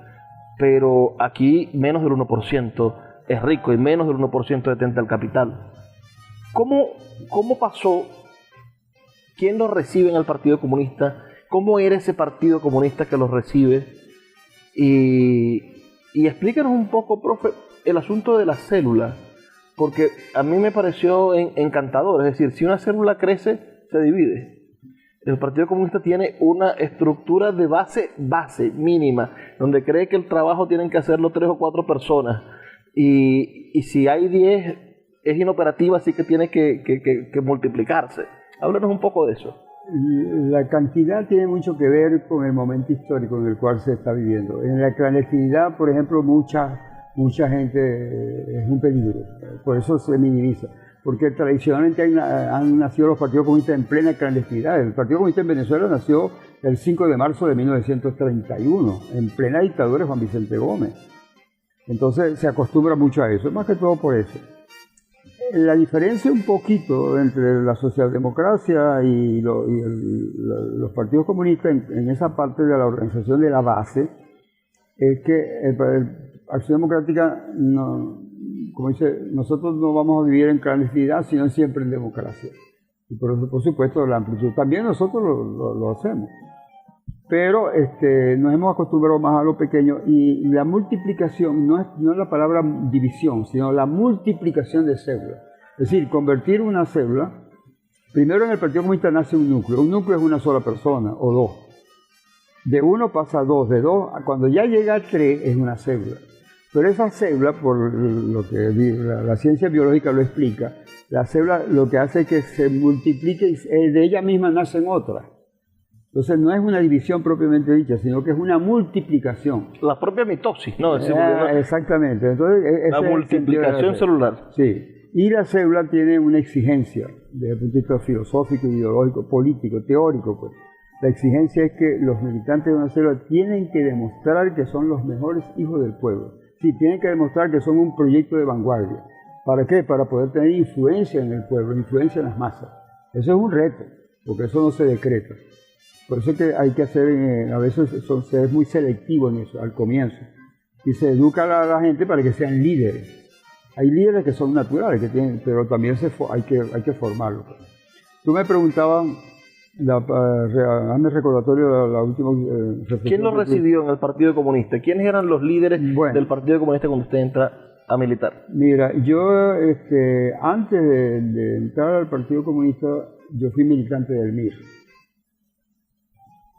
pero aquí menos del 1% es rico y menos del 1% detenta el capital. ¿Cómo pasó? ¿Quién los recibe en el Partido Comunista? ¿Cómo era ese Partido Comunista que los recibe? Y explícanos un poco, profe, el asunto de la célula, porque a mí me pareció encantador. Es decir, si una célula crece, se divide. El Partido Comunista tiene una estructura de base mínima, donde cree que el trabajo tienen que hacerlo 3 o 4 personas, y si hay 10 es inoperativa, así que tiene que multiplicarse. Háblanos un poco de eso. La cantidad tiene mucho que ver con el momento histórico en el cual se está viviendo. En la clandestinidad, por ejemplo, mucha gente es un peligro, por eso se minimiza, porque tradicionalmente han nacido los partidos comunistas en plena clandestinidad. El Partido Comunista en Venezuela nació el 5 de marzo de 1931, en plena dictadura de Juan Vicente Gómez. Entonces se acostumbra mucho a eso, más que todo por eso. La diferencia un poquito entre la socialdemocracia y los partidos comunistas en esa parte de la organización de la base es que Acción Democrática, como dice, nosotros no vamos a vivir en clandestinidad, sino siempre en democracia. Y por supuesto la amplitud. También nosotros lo hacemos. Pero nos hemos acostumbrado más a lo pequeño, y la multiplicación no es la palabra división, sino la multiplicación de células. Es decir, convertir una célula, primero en el Partido Comunista nace un núcleo es una sola persona o 2. De 1 pasa a 2, de 2, cuando ya llega a 3 es una célula. Pero esa célula, por lo que la ciencia biológica lo explica, la célula lo que hace es que se multiplique y de ella misma nacen otras. Entonces no es una división propiamente dicha, sino que es una multiplicación. La propia mitosis, ¿no? Exactamente. Entonces, la multiplicación celular. Sí. Y la célula tiene una exigencia desde el punto de vista filosófico, ideológico, político, teórico. Pues. La exigencia es que los militantes de una célula tienen que demostrar que son los mejores hijos del pueblo. Sí, tienen que demostrar que son un proyecto de vanguardia. ¿Para qué? Para poder tener influencia en el pueblo, influencia en las masas. Eso es un reto, porque eso no se decreta. Por eso es que hay que hacer, a veces se es muy selectivo en eso, al comienzo. Y se educa a la gente para que sean líderes. Hay líderes que son naturales, pero también hay que formarlos. Tú me preguntabas, hazme recordatorio la última reflexión. ¿Quién lo recibió en el Partido Comunista? ¿Quiénes eran los líderes del Partido Comunista cuando usted entra a militar? Mira, yo antes de entrar al Partido Comunista, yo fui militante del MIR.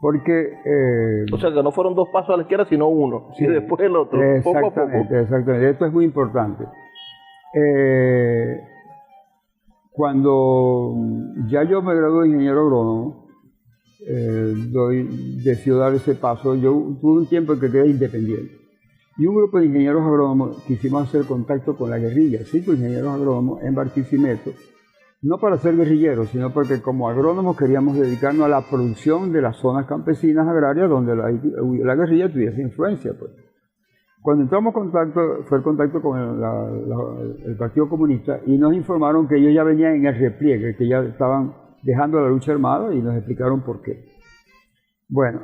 Porque... o sea, que no fueron 2 pasos a la izquierda, sino uno, y después el otro, poco a poco. Exactamente, esto es muy importante. Cuando ya yo me gradué de ingeniero agrónomo, decido dar ese paso. Yo tuve un tiempo en que quedé independiente. Y un grupo de ingenieros agrónomos quisimos hacer contacto con la guerrilla, 5 ingenieros agrónomos en Barquisimeto, no para ser guerrilleros, sino porque como agrónomos queríamos dedicarnos a la producción de las zonas campesinas agrarias donde la guerrilla tuviese influencia. Pues. Cuando entramos en contacto, fue el contacto con el Partido Comunista, y nos informaron que ellos ya venían en el repliegue, que ya estaban dejando la lucha armada, y nos explicaron por qué. Bueno,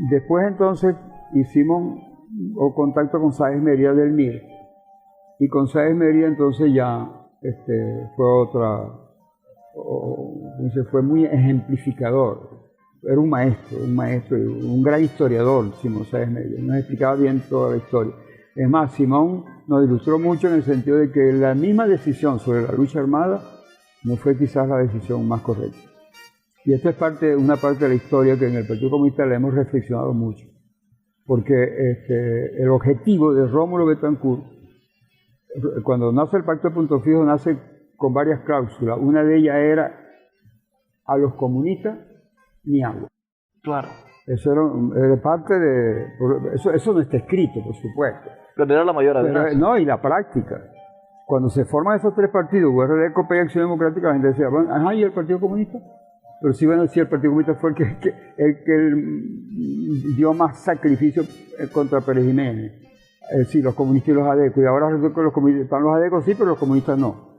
después entonces hicimos contacto con Sáenz Mérida del MIR, y con Sáenz Mérida entonces ya fue muy ejemplificador era un maestro, un gran historiador, Simón Sáenz Meyer, nos explicaba bien toda la historia. Es más, Simón nos ilustró mucho en el sentido de que la misma decisión sobre la lucha armada no fue quizás la decisión más correcta. Y esto es una parte de la historia que en el Partido Comunista le hemos reflexionado mucho, porque el objetivo de Rómulo Betancourt, cuando nace el Pacto de Punto Fijo, nace con varias cláusulas. Una de ellas era: a los comunistas ni agua. Claro. Eso era parte de... Eso no está escrito, por supuesto. Pero era la mayor amenaza. No, y la práctica. Cuando se forman esos tres partidos, URD, COPE y Acción Democrática, la gente decía, bueno, ajá, ¿y el Partido Comunista? Pero sí, bueno, sí, el Partido Comunista fue el que dio más sacrificio contra Pérez Jiménez. Sí, los comunistas y los adecos. Y ahora resulta que los comunistas, están los adecos sí, pero los comunistas no.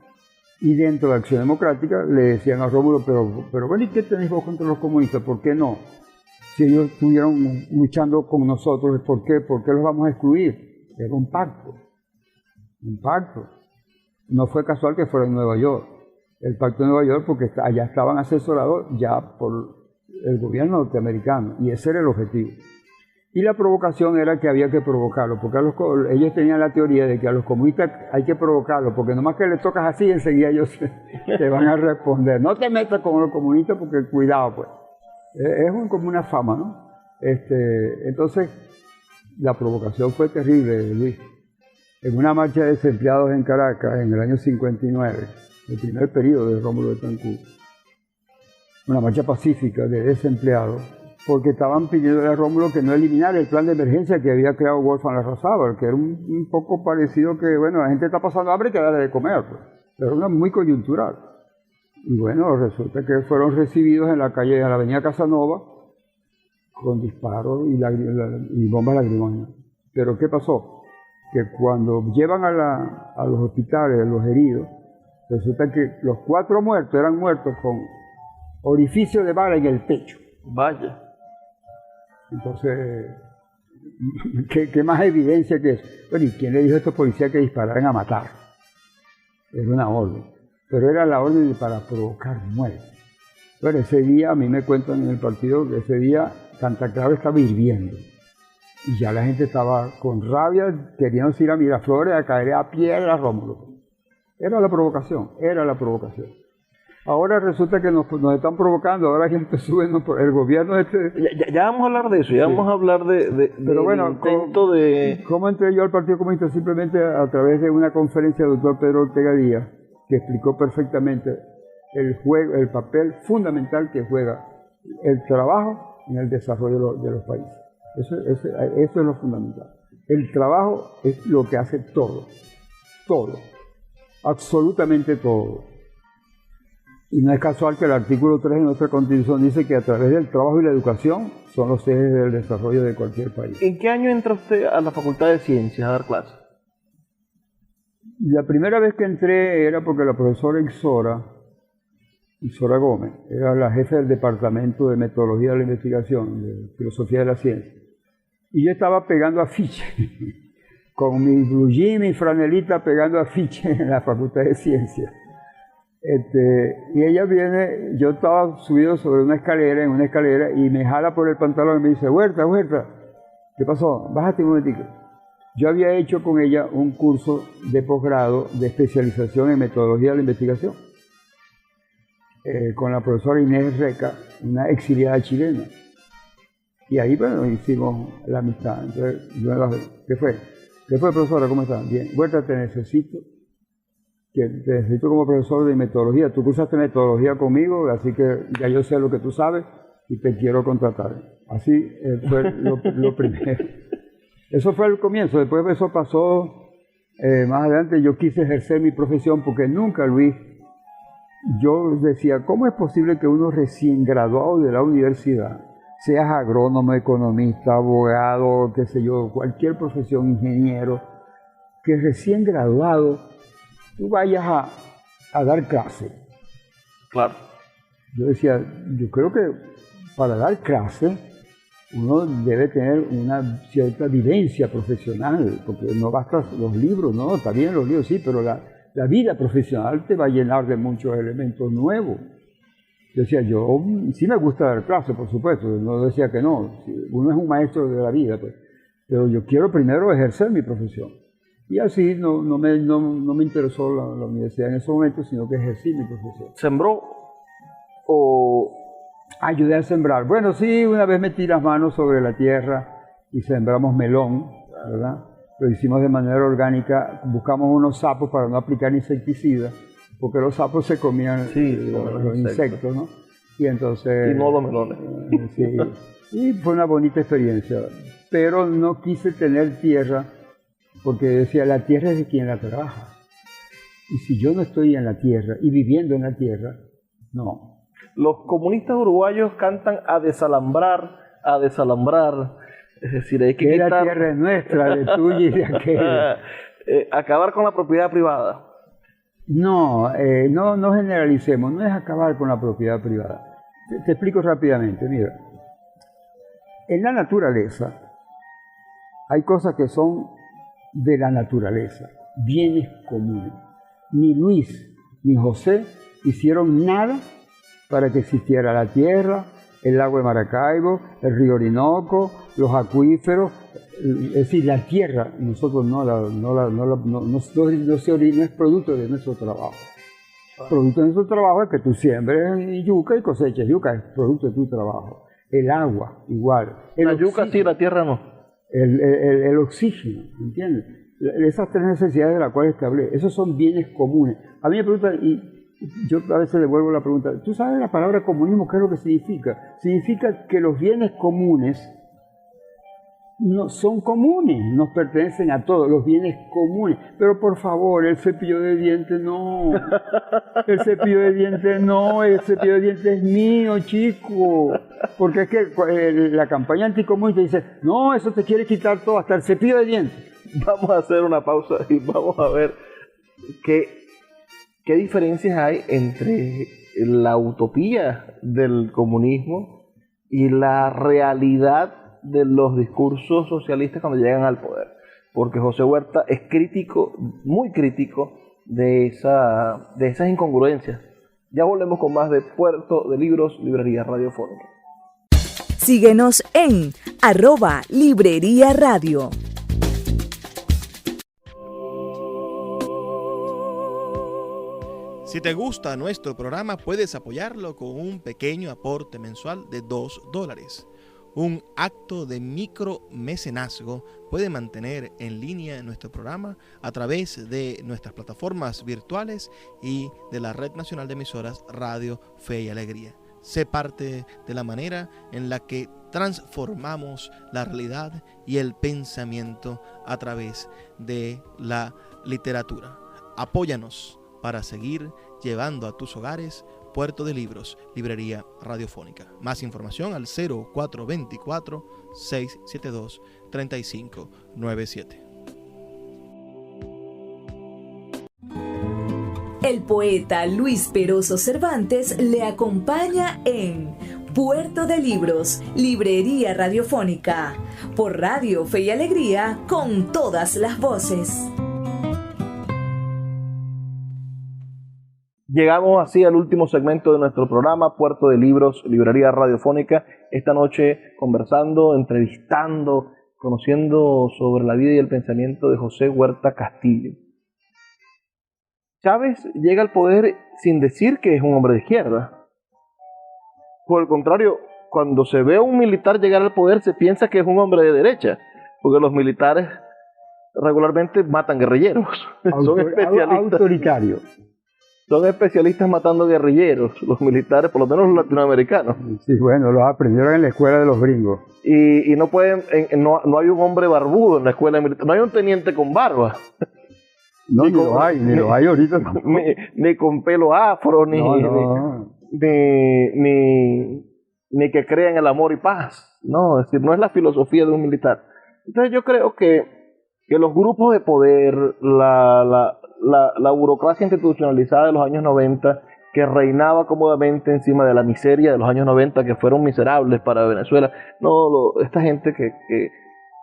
Y dentro de Acción Democrática le decían a Rómulo, pero bueno, ¿y qué tenéis vos contra los comunistas? ¿Por qué no? Si ellos estuvieron luchando con nosotros, ¿por qué los vamos a excluir? Era un pacto. Un pacto. No fue casual que fuera en Nueva York. El pacto de Nueva York, porque allá estaban asesorados ya por el gobierno norteamericano, y ese era el objetivo. Y la provocación era que había que provocarlo, porque ellos tenían la teoría de que a los comunistas hay que provocarlo, porque nomás que les tocas así, enseguida ellos te van a responder. No te metas con los comunistas porque cuidado, pues. Es como una fama, ¿no? Entonces, la provocación fue terrible, Luis. En una marcha de desempleados en Caracas, en el año 59, el primer periodo de Rómulo Betancourt, una marcha pacífica de desempleados, porque estaban pidiendo a Rómulo que no eliminara el plan de emergencia que había creado Wolfgang Larrazábal, que era un poco parecido que, bueno, la gente está pasando hambre y que darle de comer, pues. Pero era muy coyuntural. Y bueno, resulta que fueron recibidos en la calle, en la avenida Casanova, con disparos y bombas lacrimógenas. Pero ¿qué pasó? Que cuando llevan a los hospitales, los heridos, resulta que los 4 muertos eran muertos con orificio de bala en el pecho. Vaya. Entonces, ¿qué más evidencia que eso? Bueno, ¿y quién le dijo a estos policías que dispararan a matar? Era una orden. Pero era la orden para provocar muerte. Bueno, ese día, a mí me cuentan en el partido que ese día Santa Clara estaba hirviendo. Y ya la gente estaba con rabia, queriéndose ir a Miraflores a caer a piedra a Rómulo. Era la provocación. Ahora resulta que nos están provocando, ahora que empezó el gobierno Ya vamos a hablar de eso, vamos a hablar pero bueno, intento de... ¿Cómo entré yo al Partido Comunista? Simplemente a través de una conferencia del doctor Pedro Ortega Díaz, que explicó perfectamente el papel fundamental que juega el trabajo en el desarrollo de los países. Eso es lo fundamental. El trabajo es lo que hace todo, absolutamente todo. Y no es casual que el artículo 3 de nuestra Constitución dice que a través del trabajo y la educación son los ejes del desarrollo de cualquier país. ¿En qué año entra usted a la Facultad de Ciencias a dar clases? La primera vez que entré era porque la profesora Isora Gómez, era la jefe del Departamento de Metodología de la Investigación, de Filosofía de la Ciencia. Y yo estaba pegando afiches, con mi blue jean, mi franelita, pegando afiches en la Facultad de Ciencias. Y ella viene, yo estaba subido sobre una escalera, y me jala por el pantalón y me dice, Huerta, ¿qué pasó? Bájate un momentico. Yo había hecho con ella un curso de posgrado de especialización en metodología de la investigación, con la profesora Inés Reca, una exiliada chilena. Y ahí, bueno, hicimos la amistad. Entonces, ¿qué fue? ¿Qué fue, profesora? ¿Cómo estás? Bien. Huerta, te necesito como profesor de metodología. Tú cursaste metodología conmigo, así que ya yo sé lo que tú sabes y te quiero contratar. Así fue lo primero. Eso fue el comienzo. Después eso pasó, más adelante yo quise ejercer mi profesión porque nunca, Luis, yo decía, ¿cómo es posible que uno recién graduado de la universidad, seas agrónomo, economista, abogado, qué sé yo, cualquier profesión, ingeniero, que recién graduado tú vayas a dar clase? Claro. Yo decía, yo creo que para dar clase uno debe tener una cierta vivencia profesional, porque no basta los libros, no, está bien los libros, sí, pero la vida profesional te va a llenar de muchos elementos nuevos. Decía, yo sí me gusta dar clases, por supuesto, no decía que no. Uno es un maestro de la vida, pues, pero yo quiero primero ejercer mi profesión. Y así no me interesó la universidad en ese momento, sino que ejercí mi profesión. ¿Sembró o...? Ayudé a sembrar. Bueno, sí, una vez metí las manos sobre la tierra y sembramos melón, ¿verdad? Lo hicimos de manera orgánica, buscamos unos sapos para no aplicar insecticidas, porque los sapos se comían los insectos, ¿no? Y entonces... Y no los melones. Sí, y fue una bonita experiencia, pero no quise tener tierra, porque decía, la tierra es de quien la trabaja. Y si yo no estoy en la tierra y viviendo en la tierra, no. Los comunistas uruguayos cantan a desalambrar, es decir, hay que quitar... La tierra es nuestra, de tuya y de aquella. Acabar con la propiedad privada. No generalicemos, no es acabar con la propiedad privada. Te explico rápidamente, mira. En la naturaleza hay cosas que son de la naturaleza, bienes comunes. Ni Luis ni José hicieron nada para que existiera la tierra, el lago de Maracaibo, el río Orinoco, los acuíferos, es decir, la tierra, nosotros no es producto de nuestro trabajo. Producto de nuestro trabajo es que tú siembres yuca y coseches yuca, es producto de tu trabajo. El agua, igual. La yuca sí, la tierra no. El oxígeno, ¿entiendes? Esas tres necesidades de las cuales te hablé, esos son bienes comunes. A mí me preguntan, y yo a veces le vuelvo la pregunta, ¿tú sabes la palabra comunismo qué es lo que significa? Significa que los bienes comunes no son comunes, nos pertenecen a todos, los bienes comunes. Pero por favor, el cepillo de dientes no, el cepillo de dientes es mío, chico. Porque es que la campaña anticomunista dice, no, eso te quiere quitar todo, hasta el cepillo de dientes. Vamos a hacer una pausa y vamos a ver qué diferencias hay entre la utopía del comunismo y la realidad de los discursos socialistas cuando llegan al poder. Porque José Huerta es crítico, muy crítico, de esas incongruencias. Ya volvemos con más de Puerto de Libros, Librería Radiofónica. Síguenos en @Librería Radio. Si te gusta nuestro programa, puedes apoyarlo con un pequeño aporte mensual de $2. Un acto de micromecenazgo puede mantener en línea nuestro programa a través de nuestras plataformas virtuales y de la Red Nacional de Emisoras Radio Fe y Alegría. Sé parte de la manera en la que transformamos la realidad y el pensamiento a través de la literatura. Apóyanos para seguir llevando a tus hogares Puerto de Libros, Librería Radiofónica. Más información al 0424-672-3597. El poeta Luis Peroso Cervantes le acompaña en Puerto de Libros, Librería Radiofónica, por Radio Fe y Alegría, con todas las voces. Llegamos así al último segmento de nuestro programa, Puerto de Libros, Librería Radiofónica. Esta noche conversando, entrevistando, conociendo sobre la vida y el pensamiento de José Huerta Castillo. Chávez llega al poder sin decir que es un hombre de izquierda. Por el contrario, cuando se ve a un militar llegar al poder se piensa que es un hombre de derecha, porque los militares regularmente matan guerrilleros. Son especialistas. Autoritario. Son especialistas matando guerrilleros, los militares, por lo menos los latinoamericanos. Sí, bueno, los aprendieron en la escuela de los gringos. Y no pueden, no hay un hombre barbudo en la escuela militar, no hay un teniente con barba. No, ni lo hay ahorita. Ni con pelo afro, ni que crean el amor y paz. No, es decir, no es la filosofía de un militar. Entonces yo creo que los grupos de poder, la burocracia institucionalizada de los años 90, que reinaba cómodamente encima de la miseria de los años 90, que fueron miserables para Venezuela. Esta gente que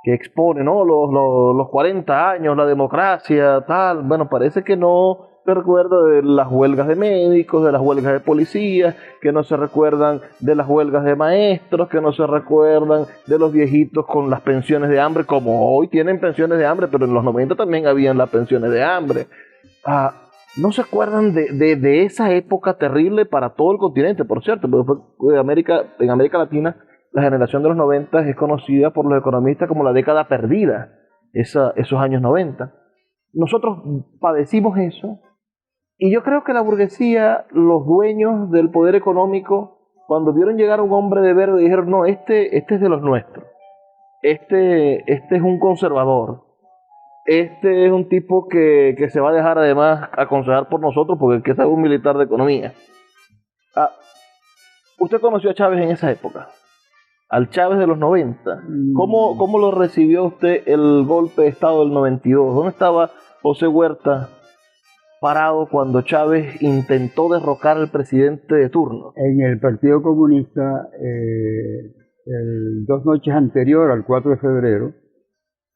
expone, ¿no? Los 40 años, la democracia, tal. Bueno, parece que no se recuerda de las huelgas de médicos, de las huelgas de policías, que no se recuerdan de las huelgas de maestros, que no se recuerdan de los viejitos con las pensiones de hambre, como hoy tienen pensiones de hambre, pero en los 90 también habían las pensiones de hambre. No se acuerdan de esa época terrible para todo el continente, por cierto, porque en América Latina la generación de los 90 es conocida por los economistas como la década perdida, esos años 90. Nosotros padecimos eso, y yo creo que la burguesía, los dueños del poder económico, cuando vieron llegar a un hombre de verde, dijeron, no, este es de los nuestros, este es un conservador, este es un tipo que se va a dejar además aconsejar por nosotros porque el que sabe un militar de economía. ¿Usted conoció a Chávez en esa época? Al Chávez de los 90. ¿Cómo lo recibió usted el golpe de Estado del 92? ¿Dónde estaba José Huerta parado cuando Chávez intentó derrocar al presidente de turno? En el Partido Comunista, 2 noches anterior al 4 de febrero,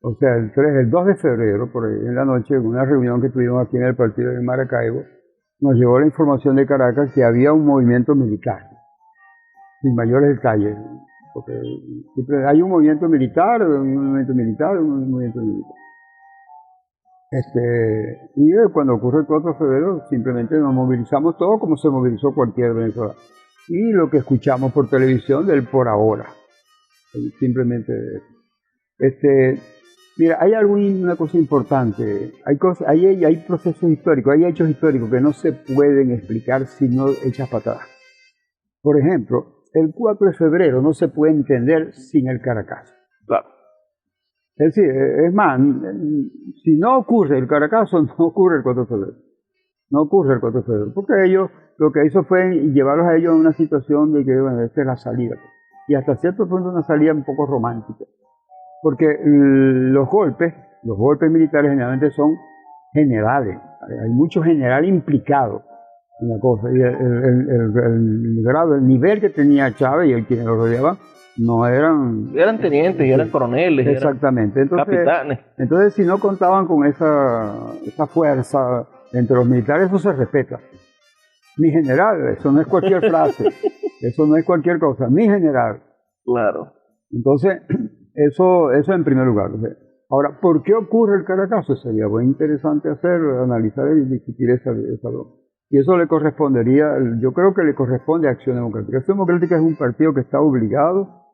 o sea, el 2 de febrero, por ahí en la noche, en una reunión que tuvimos aquí en el partido de Maracaibo, nos llegó la información de Caracas que había un movimiento militar, sin mayores detalles, porque siempre hay un movimiento militar, Y cuando ocurre el 4 de febrero, simplemente nos movilizamos todos como se movilizó cualquier venezolano. Y lo que escuchamos por televisión del por ahora, simplemente mira, hay una cosa importante, hay procesos históricos, hay hechos históricos que no se pueden explicar si no echas patadas. Por ejemplo, el 4 de febrero no se puede entender sin el Caracazo. Claro. Es decir, es más, si no ocurre el Caracazo, no ocurre el 4 de febrero. No ocurre el 4 de febrero, porque ellos, lo que hizo fue llevarlos a ellos a una situación de que, bueno, esta es la salida. Y hasta cierto punto una salida un poco romántica. Porque los golpes militares generalmente son generales. Hay mucho general implicado en la cosa. Y el nivel que tenía Chávez y el quienes lo rodeaban no eran tenientes, y eran coroneles, exactamente. Entonces, capitanes. Entonces, si no contaban con esa fuerza entre los militares, eso se respeta. Mi general, eso no es cualquier frase, eso no es cualquier cosa, mi general. Claro. Entonces, eso en primer lugar. Ahora, ¿por qué ocurre el Caracazo? Sería muy interesante analizar y discutir esa broma. Y eso le correspondería, yo creo que le corresponde a Acción Democrática. Acción Democrática es un partido que está obligado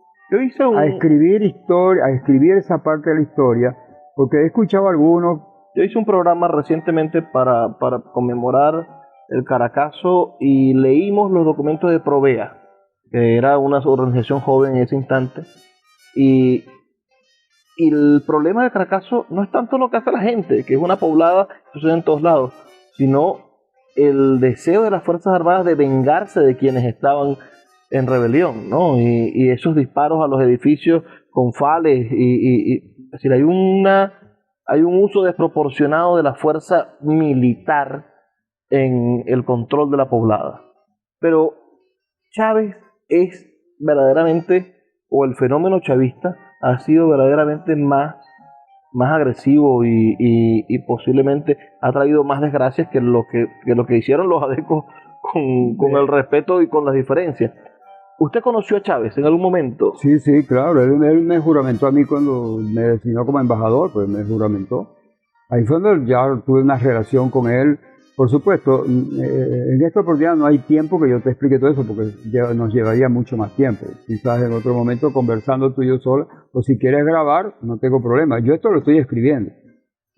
a escribir historia, a escribir esa parte de la historia, porque he escuchado a algunos. Yo hice un programa recientemente para conmemorar el Caracazo y leímos los documentos de Provea, que era una organización joven en ese instante, y el problema del Caracazo no es tanto lo que hace la gente, que es una poblada que sucede en todos lados, sino el deseo de las Fuerzas Armadas de vengarse de quienes estaban en rebelión, ¿no? Y esos disparos a los edificios con fales, es decir, hay un uso desproporcionado de la fuerza militar en el control de la poblada. Pero Chávez es verdaderamente, o el fenómeno chavista ha sido verdaderamente más agresivo y posiblemente ha traído más desgracias que lo que hicieron los adecos con el respeto y con las diferencias. ¿Usted conoció a Chávez en algún momento? Sí, claro. Él me juramentó a mí cuando me designó como embajador, pues me juramentó. Ahí fue donde ya tuve una relación con él. Por supuesto, en esta oportunidad no hay tiempo que yo te explique todo eso, porque nos llevaría mucho más tiempo. Quizás en otro momento conversando tú y yo sola, o si quieres grabar, no tengo problema. Yo esto lo estoy escribiendo.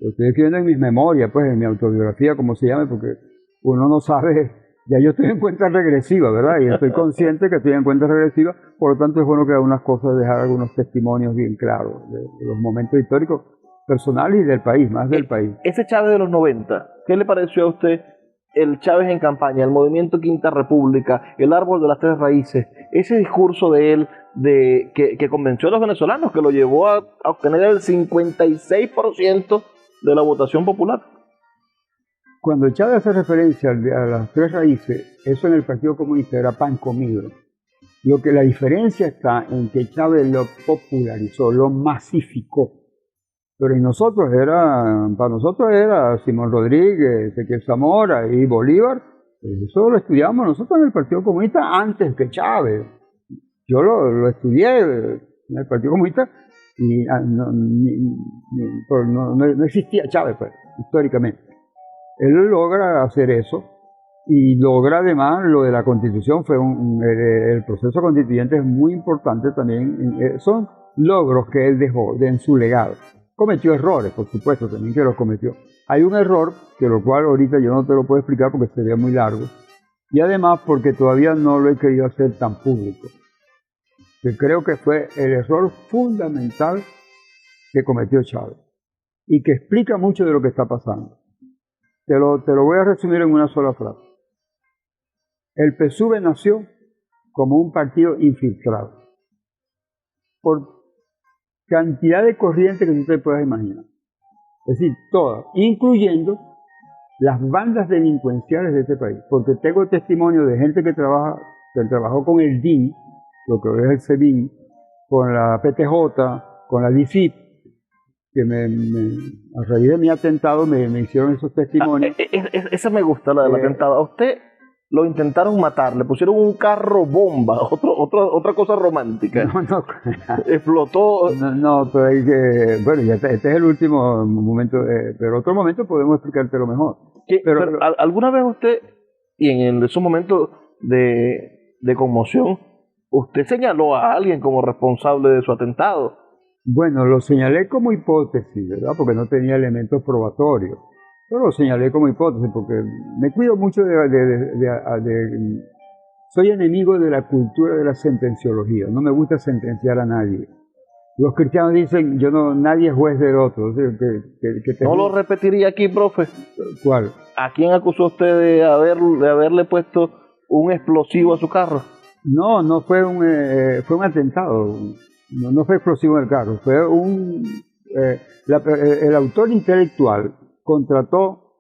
Lo estoy escribiendo en mis memorias, pues en mi autobiografía, como se llame, porque uno no sabe. Ya yo estoy en cuenta regresiva, ¿verdad? Y estoy consciente que estoy en cuenta regresiva, por lo tanto es bueno que algunas cosas, dejar algunos testimonios bien claros de los momentos históricos personales y del país, más del país. Ese Chávez de los 90, ¿qué le pareció a usted el Chávez en campaña, el movimiento Quinta República, el árbol de las tres raíces, ese discurso de él que convenció a los venezolanos, que lo llevó a obtener el 56% de la votación popular? Cuando Chávez hace referencia a las tres raíces, eso en el Partido Comunista era pan comido. La diferencia está en que Chávez lo popularizó, lo masificó. Pero para nosotros era Simón Rodríguez, Ezequiel Zamora y Bolívar. Eso lo estudiamos nosotros en el Partido Comunista antes que Chávez. Yo lo estudié en el Partido Comunista y no existía Chávez, pues, históricamente. Él logra hacer eso y logra además lo de la Constitución. El proceso constituyente es muy importante también. Son logros que él dejó en su legado. Cometió errores, por supuesto, también que los cometió. Hay un error, que lo cual ahorita yo no te lo puedo explicar porque sería muy largo, y además porque todavía no lo he querido hacer tan público, que creo que fue el error fundamental que cometió Chávez, y que explica mucho de lo que está pasando. Te lo voy a resumir en una sola frase. El PSUV nació como un partido infiltrado, por cantidad de corrientes que tú te puedas imaginar. Es decir, todas, incluyendo las bandas delincuenciales de este país. Porque tengo testimonio de gente que trabajó con el DIN, lo que hoy es el SEBIN, con la PTJ, con la DICIP, que a raíz de mi atentado me hicieron esos testimonios. Esa me gusta, la del atentado. A usted lo intentaron matar, le pusieron un carro bomba, otra cosa romántica. No. Explotó. No, pero hay que... Bueno, ya este es el último momento, pero otro momento podemos explicártelo mejor. Pero ¿alguna vez usted, y en esos momentos de conmoción, usted señaló a alguien como responsable de su atentado? Bueno, lo señalé como hipótesis, ¿verdad? Porque no tenía elementos probatorios. Pero lo señalé como hipótesis porque me cuido mucho soy enemigo de la cultura de la sentenciología. No me gusta sentenciar a nadie. Los cristianos dicen, nadie es juez del otro. O sea, ¿No lo repetiría aquí, profe? ¿Cuál? ¿A quién acusó usted de haberle puesto un explosivo a su carro? No fue un atentado. No fue explosivo en el carro. Fue el autor intelectual contrató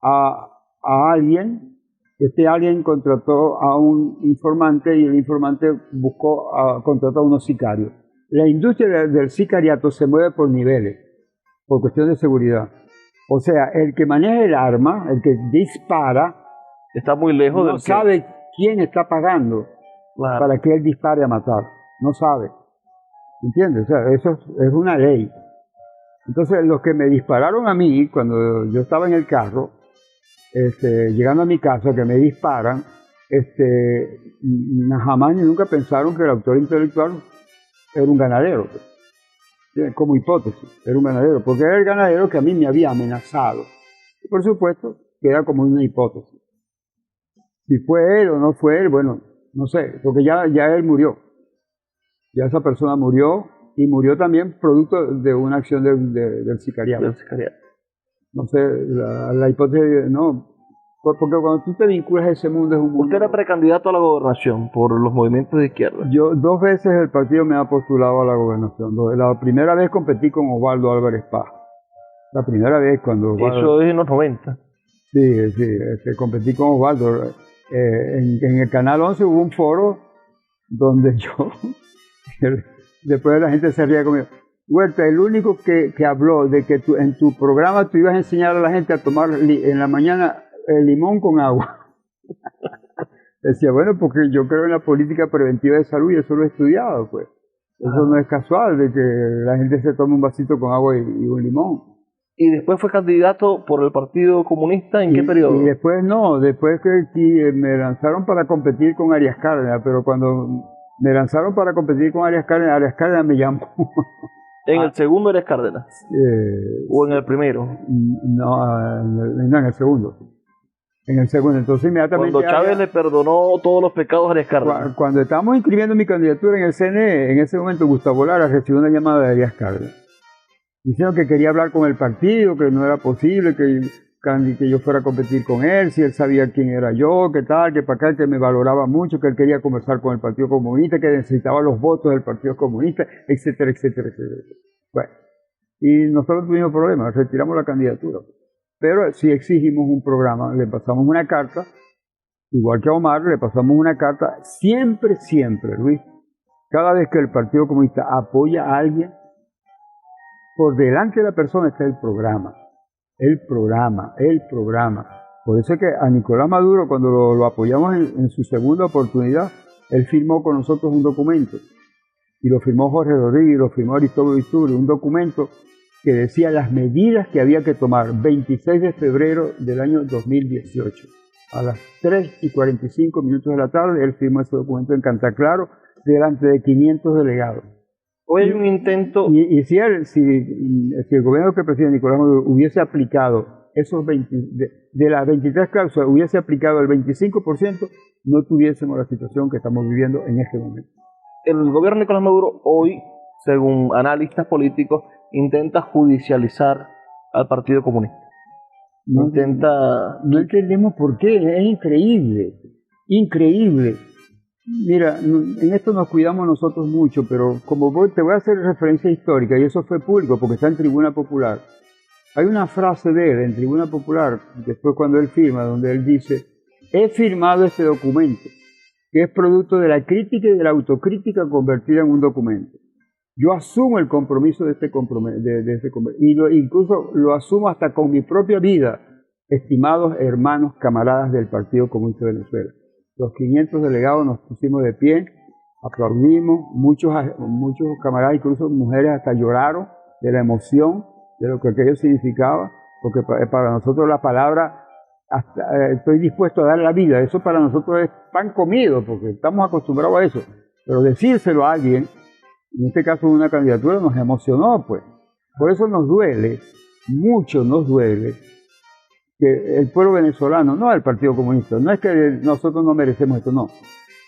a alguien. Alguien contrató a un informante y el informante contrató a unos sicarios. La industria del sicariato se mueve por niveles, por cuestión de seguridad. O sea, el que maneja el arma, el que dispara, está muy lejos no sabe quién está pagando para que él dispare a matar. No sabe. ¿Entiendes? O sea, eso es una ley. Entonces, los que me dispararon a mí, cuando yo estaba en el carro, llegando a mi casa, que me disparan, jamás ni nunca pensaron que el autor intelectual era un ganadero. Como hipótesis, era un ganadero, porque era el ganadero que a mí me había amenazado. Y por supuesto, que era como una hipótesis. Si fue él o no fue él, bueno, no sé, porque ya él murió. Ya esa persona murió, y murió también producto de una acción del sicariato. No sé, la hipótesis, no, porque cuando tú te vinculas a ese mundo es un mundo... Usted era precandidato a la gobernación por los movimientos de izquierda. Yo 2 veces el partido me ha postulado a la gobernación. La primera vez competí con Osvaldo Álvarez Paz. La primera vez cuando Osvaldo... Eso es en los 90. Sí, competí con Osvaldo. En el Canal 11 hubo un foro donde yo... Después la gente se ría conmigo. Huerta, el único que habló de que en tu programa tú ibas a enseñar a la gente a tomar en la mañana limón con agua. Decía, bueno, porque yo creo en la política preventiva de salud y eso lo he estudiado, pues. Eso no es casual de que la gente se tome un vasito con agua y un limón. ¿Y después fue candidato por el Partido Comunista? ¿En qué periodo? Y después después que me lanzaron para competir con Arias Cárdenas, pero cuando me lanzaron para competir con Arias Cárdenas me llamó. ¿En el segundo Arias Cárdenas? ¿O en el primero? No, en el segundo. En el segundo, entonces inmediatamente... Cuando Chávez le perdonó todos los pecados a Arias Cárdenas. Cuando estábamos inscribiendo mi candidatura en el CNE, en ese momento Gustavo Lara recibió una llamada de Arias Cárdenas. Diciendo que quería hablar con el partido, que no era posible que yo fuera a competir con él, si él sabía quién era yo, que tal, que para acá, que me valoraba mucho, que él quería conversar con el Partido Comunista, que necesitaba los votos del Partido Comunista, etcétera, etcétera, etcétera. Bueno, y nosotros tuvimos problemas, retiramos la candidatura. Pero sí exigimos un programa, le pasamos una carta, igual que a Omar, le pasamos una carta, siempre, Luis, cada vez que el Partido Comunista apoya a alguien, por delante de la persona está el programa. El programa, el programa. Por eso es que a Nicolás Maduro, cuando lo apoyamos en su segunda oportunidad, él firmó con nosotros un documento. Y lo firmó Jorge Rodríguez, lo firmó Aristóbulo Isturi, un documento que decía las medidas que había que tomar 26 de febrero del año 2018. A las 3:45 de la tarde, él firmó ese documento en Cantaclaro, delante de 500 delegados. Hoy hay un intento... Y si el gobierno que preside Nicolás Maduro hubiese aplicado esos 20, de las 23 cláusulas, hubiese aplicado el 25%, no tuviésemos la situación que estamos viviendo en este momento. El gobierno de Nicolás Maduro hoy, según analistas políticos, intenta judicializar al Partido Comunista. No entendemos por qué, es increíble, increíble. Mira, en esto nos cuidamos nosotros mucho, pero como te voy a hacer referencia histórica, y eso fue público porque está en Tribuna Popular. Hay una frase de él en Tribuna Popular, después cuando él firma, donde él dice: he firmado este documento, que es producto de la crítica y de la autocrítica convertida en un documento. Yo asumo el compromiso de este compromiso, y incluso lo asumo hasta con mi propia vida, estimados hermanos, camaradas del Partido Comunista de Venezuela. Los 500 delegados nos pusimos de pie, aplaudimos, muchos camaradas, incluso mujeres, hasta lloraron de la emoción de lo que aquello significaba, porque para nosotros la palabra, estoy dispuesto a dar la vida, eso para nosotros es pan comido, porque estamos acostumbrados a eso, pero decírselo a alguien, en este caso una candidatura, nos emocionó, pues. Por eso nos duele, mucho nos duele, que el pueblo venezolano, no el Partido Comunista, no es que nosotros no merecemos esto, no.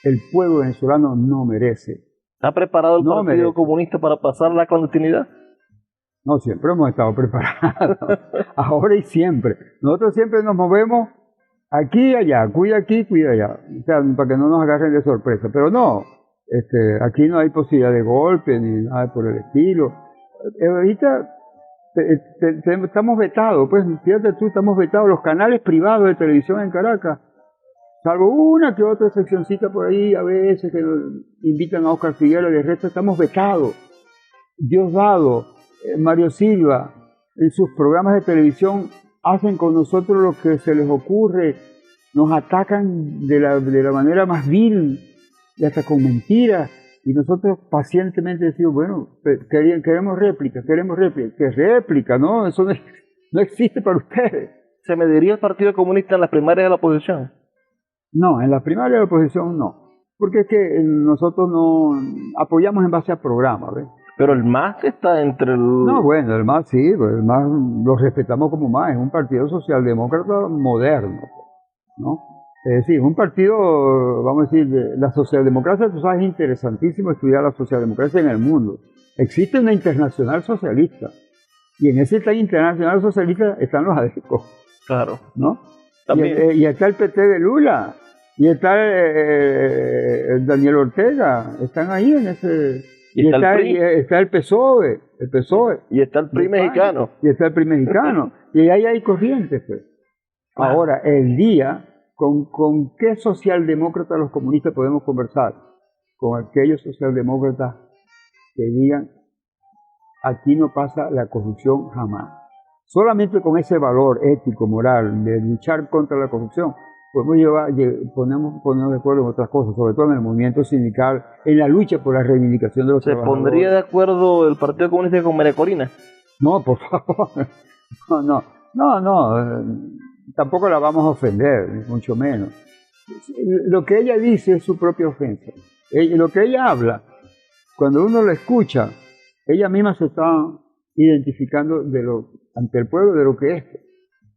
El pueblo venezolano no merece. ¿Está preparado el Partido Comunista para pasar la clandestinidad? No, siempre hemos estado preparados. Ahora y siempre. Nosotros siempre nos movemos aquí y allá, cuida aquí, cuida allá. O sea, para que no nos agarren de sorpresa. Pero no, aquí no hay posibilidad de golpe ni nada por el estilo. Ahorita estamos vetados, pues fíjate tú, estamos vetados los canales privados de televisión en Caracas, salvo una que otra seccioncita por ahí a veces que nos invitan a Oscar Figueroa, y el resto estamos vetados. Diosdado, Mario Silva, en sus programas de televisión hacen con nosotros lo que se les ocurre, nos atacan de la manera más vil y hasta con mentiras. Y nosotros pacientemente decimos, bueno, queremos réplica. ¿Qué réplica? No, eso no existe para ustedes. ¿Se mediría el Partido Comunista en las primarias de la oposición? No, en las primarias de la oposición no. Porque es que nosotros no apoyamos en base a programas, ¿ves? Pero el MAS está entre el... No, bueno, el MAS sí, pues el MAS lo respetamos como MAS, es un partido socialdemócrata moderno, ¿no? Es decir, un partido, vamos a decir, la socialdemocracia, tú sabes, es interesantísimo estudiar la socialdemocracia en el mundo. Existe una internacional socialista, y en ese internacional socialista están los ADECO. Claro. ¿No? También. Y está el PT de Lula, y está el Daniel Ortega, están ahí en ese... Y está el PSOE, Y está el PRI mexicano. Y está el PRI mexicano. Y ahí hay corrientes, pues. Ahora, el día... ¿Con qué socialdemócratas los comunistas podemos conversar? Con aquellos socialdemócratas que digan, aquí no pasa la corrupción jamás. Solamente con ese valor ético, moral, de luchar contra la corrupción, ponernos de acuerdo en otras cosas, sobre todo en el movimiento sindical, en la lucha por la reivindicación de los trabajadores. ¿Se pondría de acuerdo el Partido Comunista con María Corina? No, por favor. No. Tampoco la vamos a ofender, ni mucho menos. Lo que ella dice es su propia ofensa. Lo que ella habla, cuando uno la escucha, ella misma se está identificando ante el pueblo de lo que es.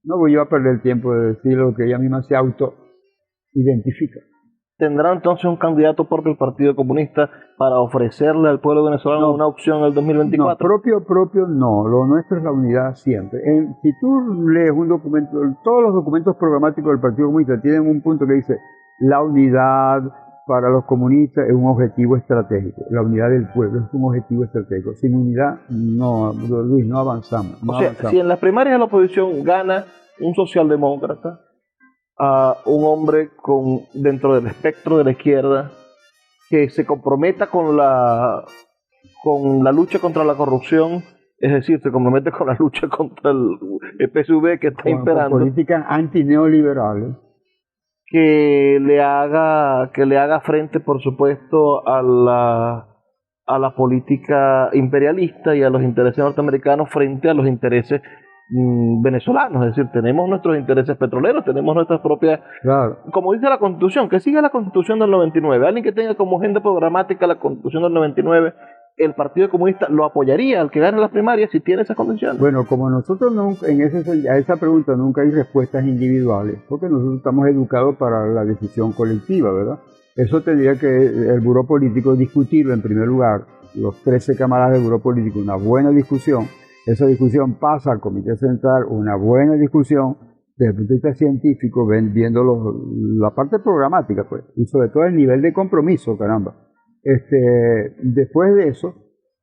No voy yo a perder el tiempo de decir lo que ella misma se auto-identifica. ¿Tendrá entonces un candidato propio el Partido Comunista para ofrecerle al pueblo venezolano una opción en el 2024? No, propio no. Lo nuestro es la unidad siempre. Si tú lees un documento, todos los documentos programáticos del Partido Comunista tienen un punto que dice la unidad para los comunistas es un objetivo estratégico. La unidad del pueblo es un objetivo estratégico. Sin unidad, no, Luis, no avanzamos. Si en las primarias de la oposición gana un socialdemócrata, a un hombre dentro del espectro de la izquierda que se comprometa con la lucha contra la corrupción es decir, se compromete con la lucha contra el PSV que está imperando. Políticas antineoliberales. Que le haga frente, por supuesto, a la política imperialista y a los intereses norteamericanos frente a los intereses venezolanos. Es decir, tenemos nuestros intereses petroleros, tenemos nuestras propias... Claro. Como dice la Constitución, que siga la Constitución del 99. Alguien que tenga como agenda programática la Constitución del 99, el Partido Comunista lo apoyaría al que gane las primarias si tiene esas condiciones. Bueno, como nosotros nunca, a esa pregunta nunca hay respuestas individuales, porque nosotros estamos educados para la decisión colectiva, ¿verdad? Eso tendría que el Buró Político discutirlo en primer lugar, los 13 camaradas del Buró Político, una buena discusión. Esa discusión pasa al Comité Central, una buena discusión desde el punto de vista científico, viendo la parte programática, pues, y sobre todo el nivel de compromiso, caramba. Después de eso,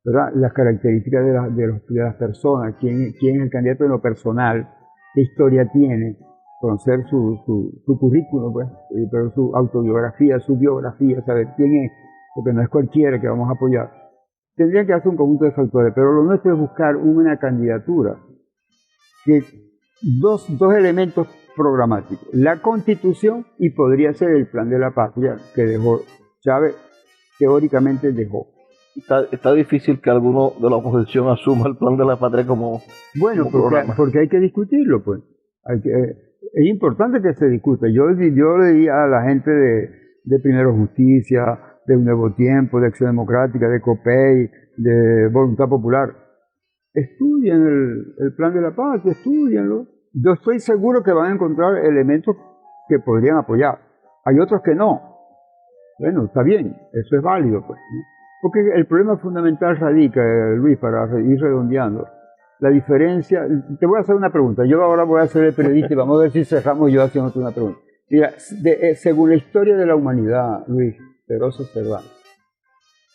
¿verdad? Las características de las personas, quién es el candidato en lo personal, qué historia tiene, conocer su currículum, pues, pero su autobiografía, su biografía, saber quién es, porque no es cualquiera que vamos a apoyar. Tendría que hacer un conjunto de factores, pero lo nuestro es buscar una candidatura que dos elementos programáticos, la Constitución y podría ser el Plan de la Patria que dejó Chávez, teóricamente dejó. Está difícil que alguno de la oposición asuma el Plan de la Patria como porque hay que discutirlo, pues. Es importante que se discuta. Yo le di a la gente de Primero Justicia, de Un Nuevo Tiempo, de Acción Democrática, de COPEI, de Voluntad Popular, estudien el Plan de la Patria, estudienlo. Yo estoy seguro que van a encontrar elementos que podrían apoyar. Hay otros que no. Bueno, está bien, eso es válido, pues, ¿no? Porque el problema fundamental radica, Luis, para ir redondeando, la diferencia. Te voy a hacer una pregunta. Yo ahora voy a ser el periodista y vamos a ver si cerramos yo haciéndote una pregunta. Mira, según la historia de la humanidad, Luis Peroso Cervantes,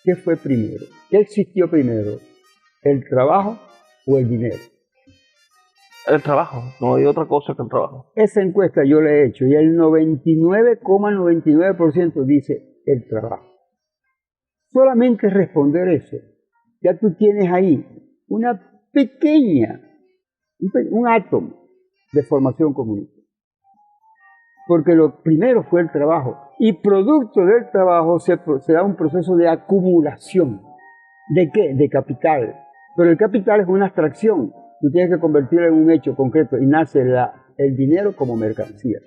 ¿qué fue primero? ¿Qué existió primero? ¿El trabajo o el dinero? El trabajo, no hay otra cosa que el trabajo. Esa encuesta yo la he hecho y el 99,99% dice el trabajo. Solamente responder eso, ya tú tienes ahí una pequeña, un átomo de formación comunista. Porque lo primero fue el trabajo y producto del trabajo se da un proceso de acumulación. ¿De qué? De capital. Pero el capital es una abstracción. Tú tienes que convertirlo en un hecho concreto y nace el dinero como mercancía.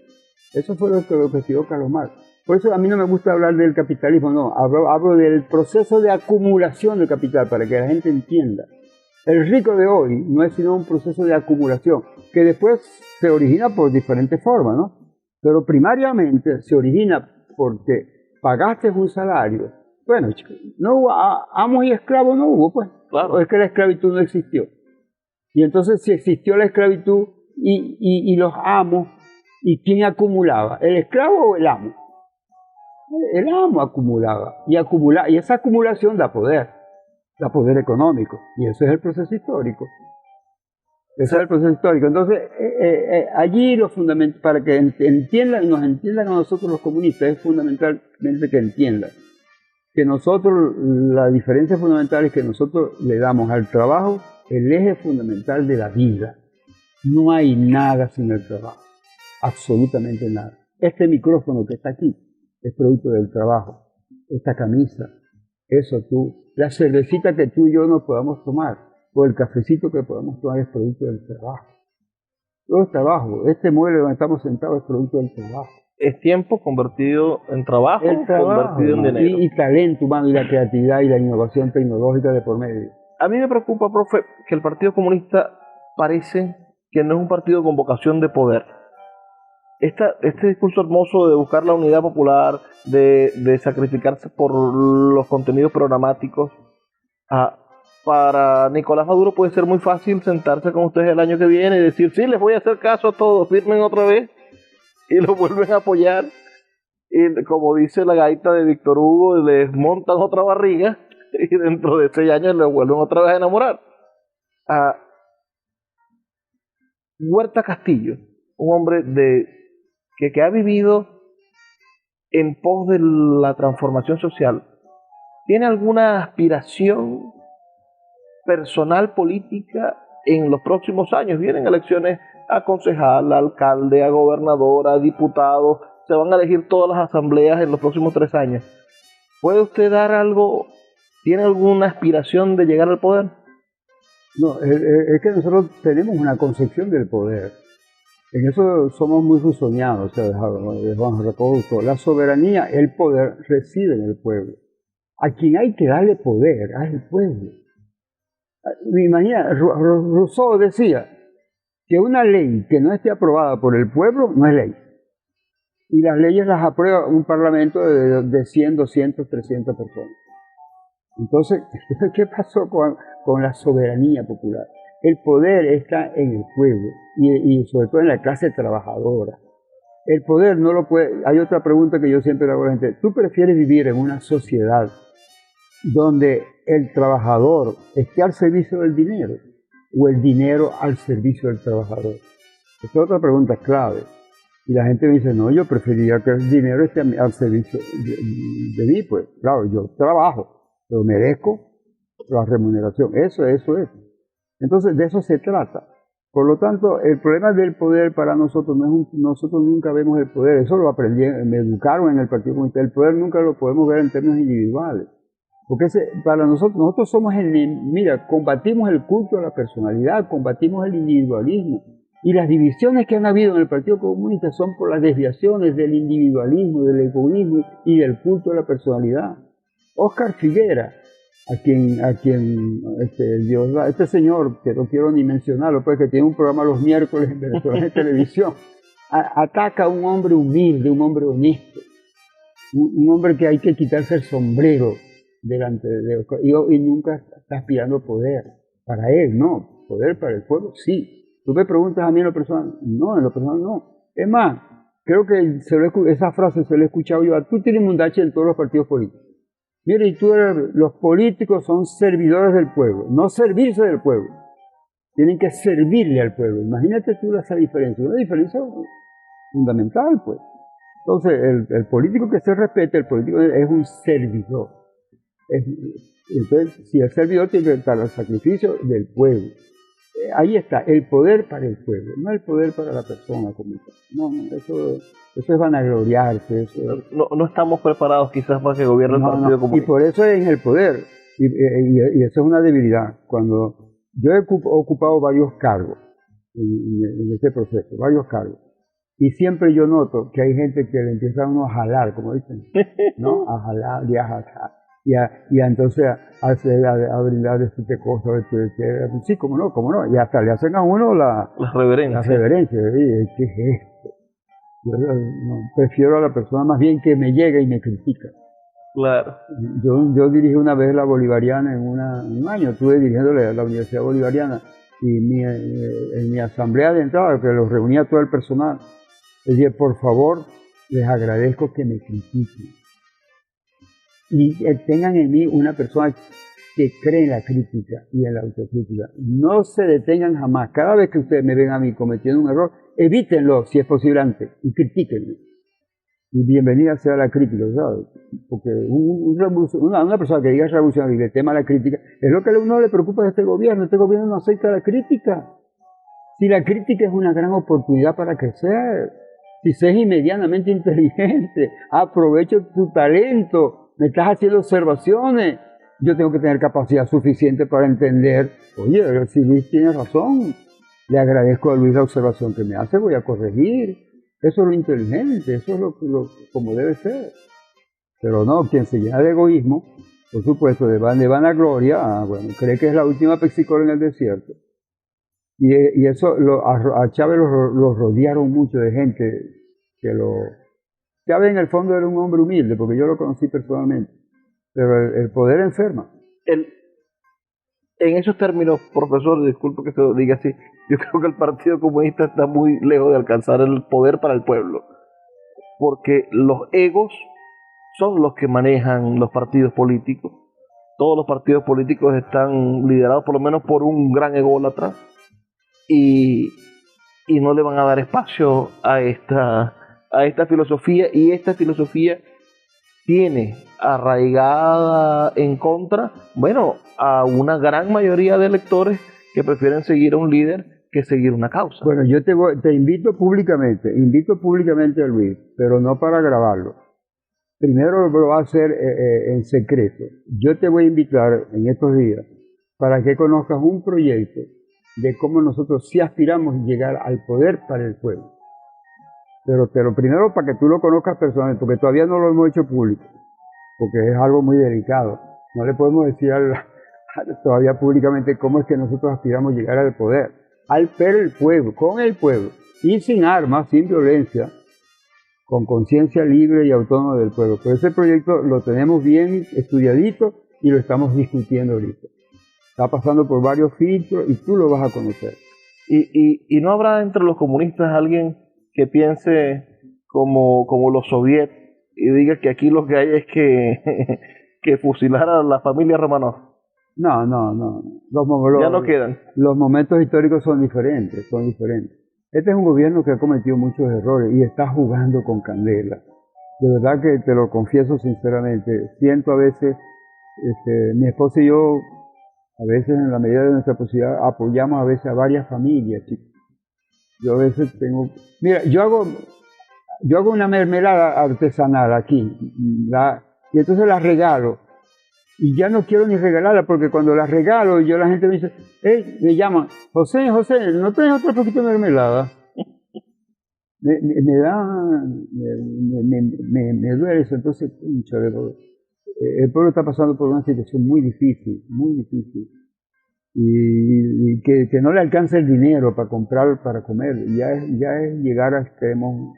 Eso fue lo que investigó Carlos Marx. Por eso a mí no me gusta hablar del capitalismo, no. Hablo del proceso de acumulación del capital para que la gente entienda. El rico de hoy no es sino un proceso de acumulación que después se origina por diferentes formas, ¿no? Pero primariamente se origina porque pagaste un salario. Bueno, no hubo amos y esclavos, no hubo, pues. Claro. Es que la esclavitud no existió. Y entonces si existió la esclavitud y los amos, ¿y quién acumulaba? ¿El esclavo o el amo? El amo acumulaba. Y esa acumulación da poder económico. Y eso es el proceso histórico. Ese es el proceso histórico. Entonces, allí lo fundamental, para que nos entiendan a nosotros los comunistas, es fundamentalmente que entiendan que nosotros, la diferencia fundamental es que nosotros le damos al trabajo el eje fundamental de la vida. No hay nada sin el trabajo, absolutamente nada. Este micrófono que está aquí es producto del trabajo. Esta camisa, eso tú, la cervecita que tú y yo nos podamos tomar, o el cafecito que podamos tomar es producto del trabajo. Todo es trabajo. Este mueble donde estamos sentados es producto del trabajo. Es tiempo convertido en trabajo, convertido en dinero. Y talento humano, y la creatividad y la innovación tecnológica de por medio. A mí me preocupa, profe, que el Partido Comunista parece que no es un partido con vocación de poder. Este discurso hermoso de buscar la unidad popular, de sacrificarse por los contenidos programáticos, para Nicolás Maduro puede ser muy fácil sentarse con ustedes el año que viene y decir, sí, les voy a hacer caso a todos, firmen otra vez, y lo vuelven a apoyar, y como dice la gaita de Víctor Hugo, les montan otra barriga, y dentro de 6 años les vuelven otra vez a enamorar. Huerta Castillo, un hombre que ha vivido en pos de la transformación social, ¿tiene alguna aspiración personal política en los próximos años. Vienen elecciones a concejal, a alcalde, a gobernador, a diputado. Se van a elegir todas las asambleas en los próximos 3 años. ¿Puede usted dar algo? ¿Tiene alguna aspiración de llegar al poder? No, es que nosotros tenemos una concepción del poder. En eso somos muy rusoneados, o sea, de Juan Jacobo. La soberanía, el poder, reside en el pueblo. A quien hay que darle poder es el pueblo. Imagina, Rousseau decía que una ley que no esté aprobada por el pueblo no es ley. Y las leyes las aprueba un parlamento de 100, 200, 300 personas. Entonces, ¿qué pasó con la soberanía popular? El poder está en el pueblo y sobre todo en la clase trabajadora. El poder no lo puede... Hay otra pregunta que yo siempre le hago a la gente. ¿Tú prefieres vivir en una sociedad donde el trabajador esté al servicio del dinero o el dinero al servicio del trabajador? Esta es otra pregunta clave. Y la gente me dice, no, yo preferiría que el dinero esté al servicio de mí. Pues claro, yo trabajo, pero merezco la remuneración. Eso es. Entonces, de eso se trata. Por lo tanto, el problema del poder para nosotros no es nosotros nunca vemos el poder. Eso lo aprendí, me educaron en el Partido Comunista. El poder nunca lo podemos ver en términos individuales. Porque para nosotros somos mira, combatimos el culto a la personalidad, combatimos el individualismo. Y las divisiones que han habido en el Partido Comunista son por las desviaciones del individualismo, del egoísmo y del culto a la personalidad. Óscar Figuera, a quien Dios da, este señor, que no quiero ni mencionarlo, pues que tiene un programa los miércoles en Venezuela de televisión, ataca a un hombre humilde, un hombre honesto, un hombre que hay que quitarse el sombrero delante de Óscar, y nunca está aspirando poder. Para él, no. Poder para el pueblo, sí. Tú me preguntas a mí en lo personal, no, en lo personal no. Es más, creo que esa frase se la he escuchado yo, tú tienes mundache en todos los partidos políticos. Mire, y los políticos son servidores del pueblo, no servirse del pueblo. Tienen que servirle al pueblo. Imagínate tú esa diferencia, una diferencia fundamental, pues. Entonces, el político que se respete, el político es un servidor. Entonces, si el servidor tiene que estar al sacrificio del pueblo. Ahí está, el poder para el pueblo, no el poder para la persona como tal. No, eso es vanagloriarse. No estamos preparados quizás para que gobierne el Partido Comunista. Y por eso es en el poder, y eso es una debilidad. Cuando yo he ocupado varios cargos en este proceso, varios cargos, y siempre yo noto que hay gente que le empieza a uno a jalar, como dicen, ¿no? A jalar y a jalar. Y entonces a brindar este cosas, sí, cómo no, y hasta le hacen a uno la reverencia. ¿Qué es esto? Yo prefiero a la persona más bien que me llega y me critica. Claro. Yo dirigí una vez la Bolivariana en un año, estuve dirigiéndole a la Universidad Bolivariana, y en mi asamblea de entrada, que los reunía todo el personal, les dije, por favor, les agradezco que me critiquen. Y tengan en mí una persona que cree en la crítica y en la autocrítica. No se detengan jamás. Cada vez que ustedes me ven a mí cometiendo un error, evítenlo si es posible antes y critíquenme. Y bienvenida sea la crítica, ¿sabes? Porque una persona que diga revolucionario y le tema la crítica, es lo que a uno le preocupa de este gobierno. Este gobierno no acepta la crítica. Si la crítica es una gran oportunidad para crecer, si seas medianamente inteligente, aprovecha tu talento. Me estás haciendo observaciones, yo tengo que tener capacidad suficiente para entender, oye, si Luis tiene razón, le agradezco a Luis la observación que me hace, voy a corregir. Eso es lo inteligente, eso es como debe ser. Pero no, quien se llena de egoísmo, por supuesto, de vanagloria, bueno, cree que es la última pexicola en el desierto. Y eso a Chávez lo rodearon mucho de gente que Chávez en el fondo era un hombre humilde, porque yo lo conocí personalmente, pero el poder enferma. En esos términos, profesor, disculpe que se lo diga así, yo creo que el Partido Comunista está muy lejos de alcanzar el poder para el pueblo, porque los egos son los que manejan los partidos políticos. Todos los partidos políticos están liderados por lo menos por un gran ególatra, y no le van a dar espacio a esta filosofía, y esta filosofía tiene arraigada en contra, bueno, a una gran mayoría de electores que prefieren seguir a un líder que seguir una causa. Bueno, yo te invito públicamente a Luis, pero no para grabarlo. Primero lo voy a hacer en secreto. Yo te voy a invitar en estos días para que conozcas un proyecto de cómo nosotros sí aspiramos a llegar al poder para el pueblo. Pero primero para que tú lo conozcas personalmente, porque todavía no lo hemos hecho público, porque es algo muy delicado. No le podemos decir todavía públicamente cómo es que nosotros aspiramos a llegar al poder, el pueblo, con el pueblo, y sin armas, sin violencia, con conciencia libre y autónoma del pueblo. Pero ese proyecto lo tenemos bien estudiadito y lo estamos discutiendo ahorita. Está pasando por varios filtros y tú lo vas a conocer. ¿Y no habrá entre los comunistas alguien que piense como los soviets y diga que aquí lo que hay es que fusilar a la familia Romanov? No. Ya no quedan. Los momentos históricos son diferentes. Este es un gobierno que ha cometido muchos errores y está jugando con candela. De verdad que te lo confieso sinceramente. Siento a veces, mi esposa y yo, a veces en la medida de nuestra posibilidad, apoyamos a veces a varias familias, chicos. Yo a veces mira, yo hago una mermelada artesanal aquí, y entonces la regalo. Y ya no quiero ni regalarla, porque cuando la regalo, la gente me dice, me llaman, José, ¿no tienes otro poquito de mermelada? Me duele eso. Entonces, el pueblo está pasando por una situación muy difícil, y que no le alcanza el dinero para comprar, para comer. Ya es llegar a extremos.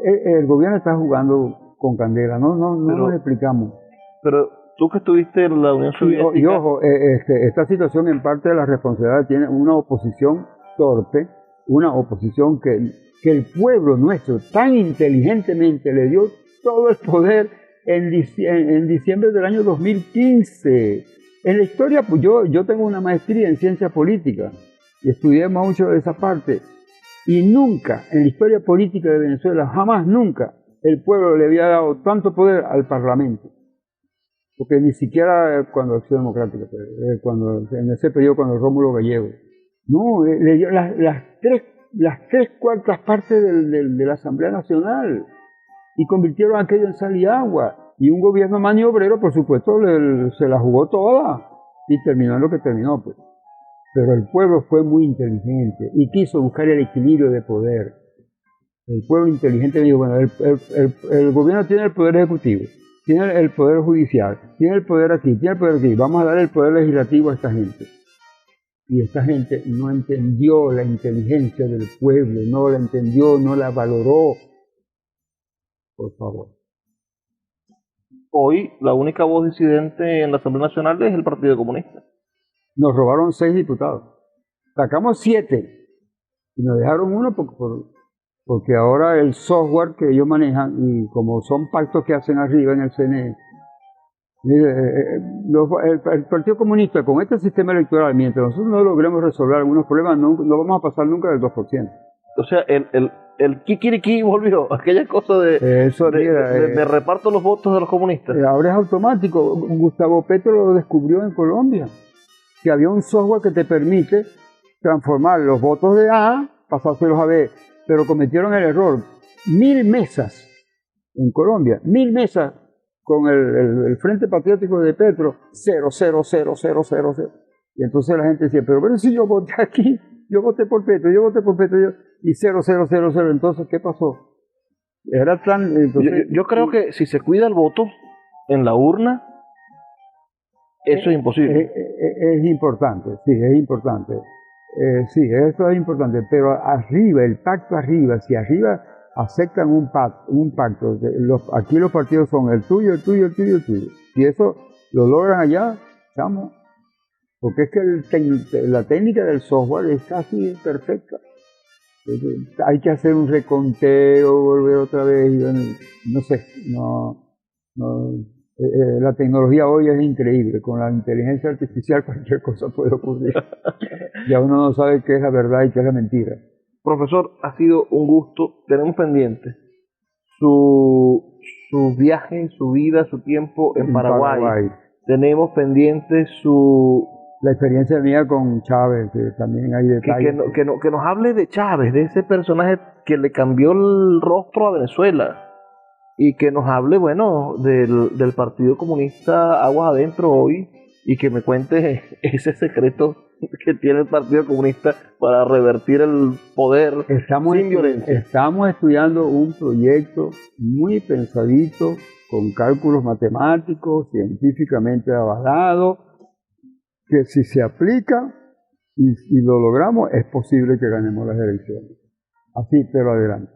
El gobierno está jugando con candela, no nos explicamos. Pero tú que estuviste en la Unión Soviética... Y ojo, esta situación en parte de la responsabilidad tiene una oposición torpe, una oposición que el pueblo nuestro tan inteligentemente le dio todo el poder en diciembre del año 2015. En la historia, pues yo tengo una maestría en ciencia política y estudié mucho de esa parte. Y nunca, en la historia política de Venezuela, jamás, nunca, el pueblo le había dado tanto poder al Parlamento. Porque ni siquiera cuando Acción Democrática, en ese periodo cuando Rómulo Gallego. No, le dio las tres cuartas partes de la Asamblea Nacional y convirtieron aquello en sal y agua. Y un gobierno maniobrero, por supuesto, se la jugó toda y terminó en lo que terminó, pues. Pero el pueblo fue muy inteligente y quiso buscar el equilibrio de poder. El pueblo inteligente dijo, bueno, el gobierno tiene el poder ejecutivo, tiene el poder judicial, tiene el poder aquí, vamos a dar el poder legislativo a esta gente. Y esta gente no entendió la inteligencia del pueblo, no la entendió, no la valoró. Por favor. Hoy la única voz disidente en la Asamblea Nacional es el Partido Comunista. Nos robaron 6 diputados. Sacamos 7 y nos dejaron 1 porque ahora el software que ellos manejan, y como son pactos que hacen arriba en el CNE, el Partido Comunista con este sistema electoral, mientras nosotros no logremos resolver algunos problemas, no vamos a pasar nunca del 2%. O sea, el kikiriki volvió, aquella cosa de reparto los votos de los comunistas. Ahora es automático. Gustavo Petro lo descubrió en Colombia, que había un software que te permite transformar los votos de A, pasárselos a B, pero cometieron el error. 1000 mesas en Colombia, 1000 mesas con el Frente Patriótico de Petro, 0, 0, 0, 0, 0, 0. Y entonces la gente decía, pero si yo voté aquí, yo voté por Petro, y 0, 0, 0, 0, entonces, ¿qué pasó? Era tan... Entonces, yo creo que si se cuida el voto en la urna, eso es imposible. Es importante, sí, es importante. Sí, esto es importante, pero arriba, el pacto arriba, si arriba aceptan un pacto, aquí los partidos son el tuyo, el tuyo, el tuyo, el tuyo. Si eso lo logran allá, chamo, porque es que la técnica del software es casi perfecta. Hay que hacer un reconteo, volver otra vez, no sé, la tecnología hoy es increíble, con la inteligencia artificial cualquier cosa puede ocurrir. Ya uno no sabe qué es la verdad y qué es la mentira. Profesor, ha sido un gusto. Tenemos pendiente su su viaje, su vida, su tiempo en Paraguay. Tenemos pendiente la experiencia mía con Chávez, que también hay detalles. Que nos hable de Chávez, de ese personaje que le cambió el rostro a Venezuela. Y que nos hable, bueno, del Partido Comunista Aguas Adentro hoy, y que me cuente ese secreto que tiene el Partido Comunista para revertir el poder sin violencia. Estamos estudiando un proyecto muy pensadito, con cálculos matemáticos, científicamente avalado, que si se aplica y lo logramos, es posible que ganemos las elecciones. Así te lo adelanto.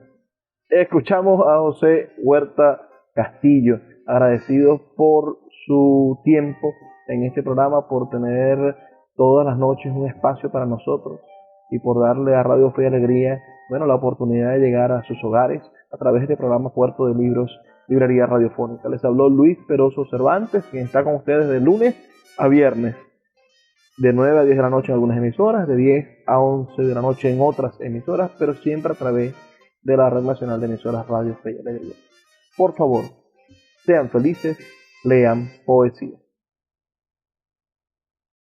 Escuchamos a José Huerta Castillo, agradecidos por su tiempo en este programa, por tener todas las noches un espacio para nosotros y por darle a Radio Fe y Alegría, bueno, la oportunidad de llegar a sus hogares a través de este programa Puerto de Libros, Librería Radiofónica. Les habló Luis Peroso Cervantes, quien está con ustedes de lunes a viernes, de 9 a 10 de la noche en algunas emisoras, de 10 a 11 de la noche en otras emisoras, pero siempre a través de la Red Nacional de Emisoras Radio Fe y Alegría. Por favor, sean felices, lean poesía.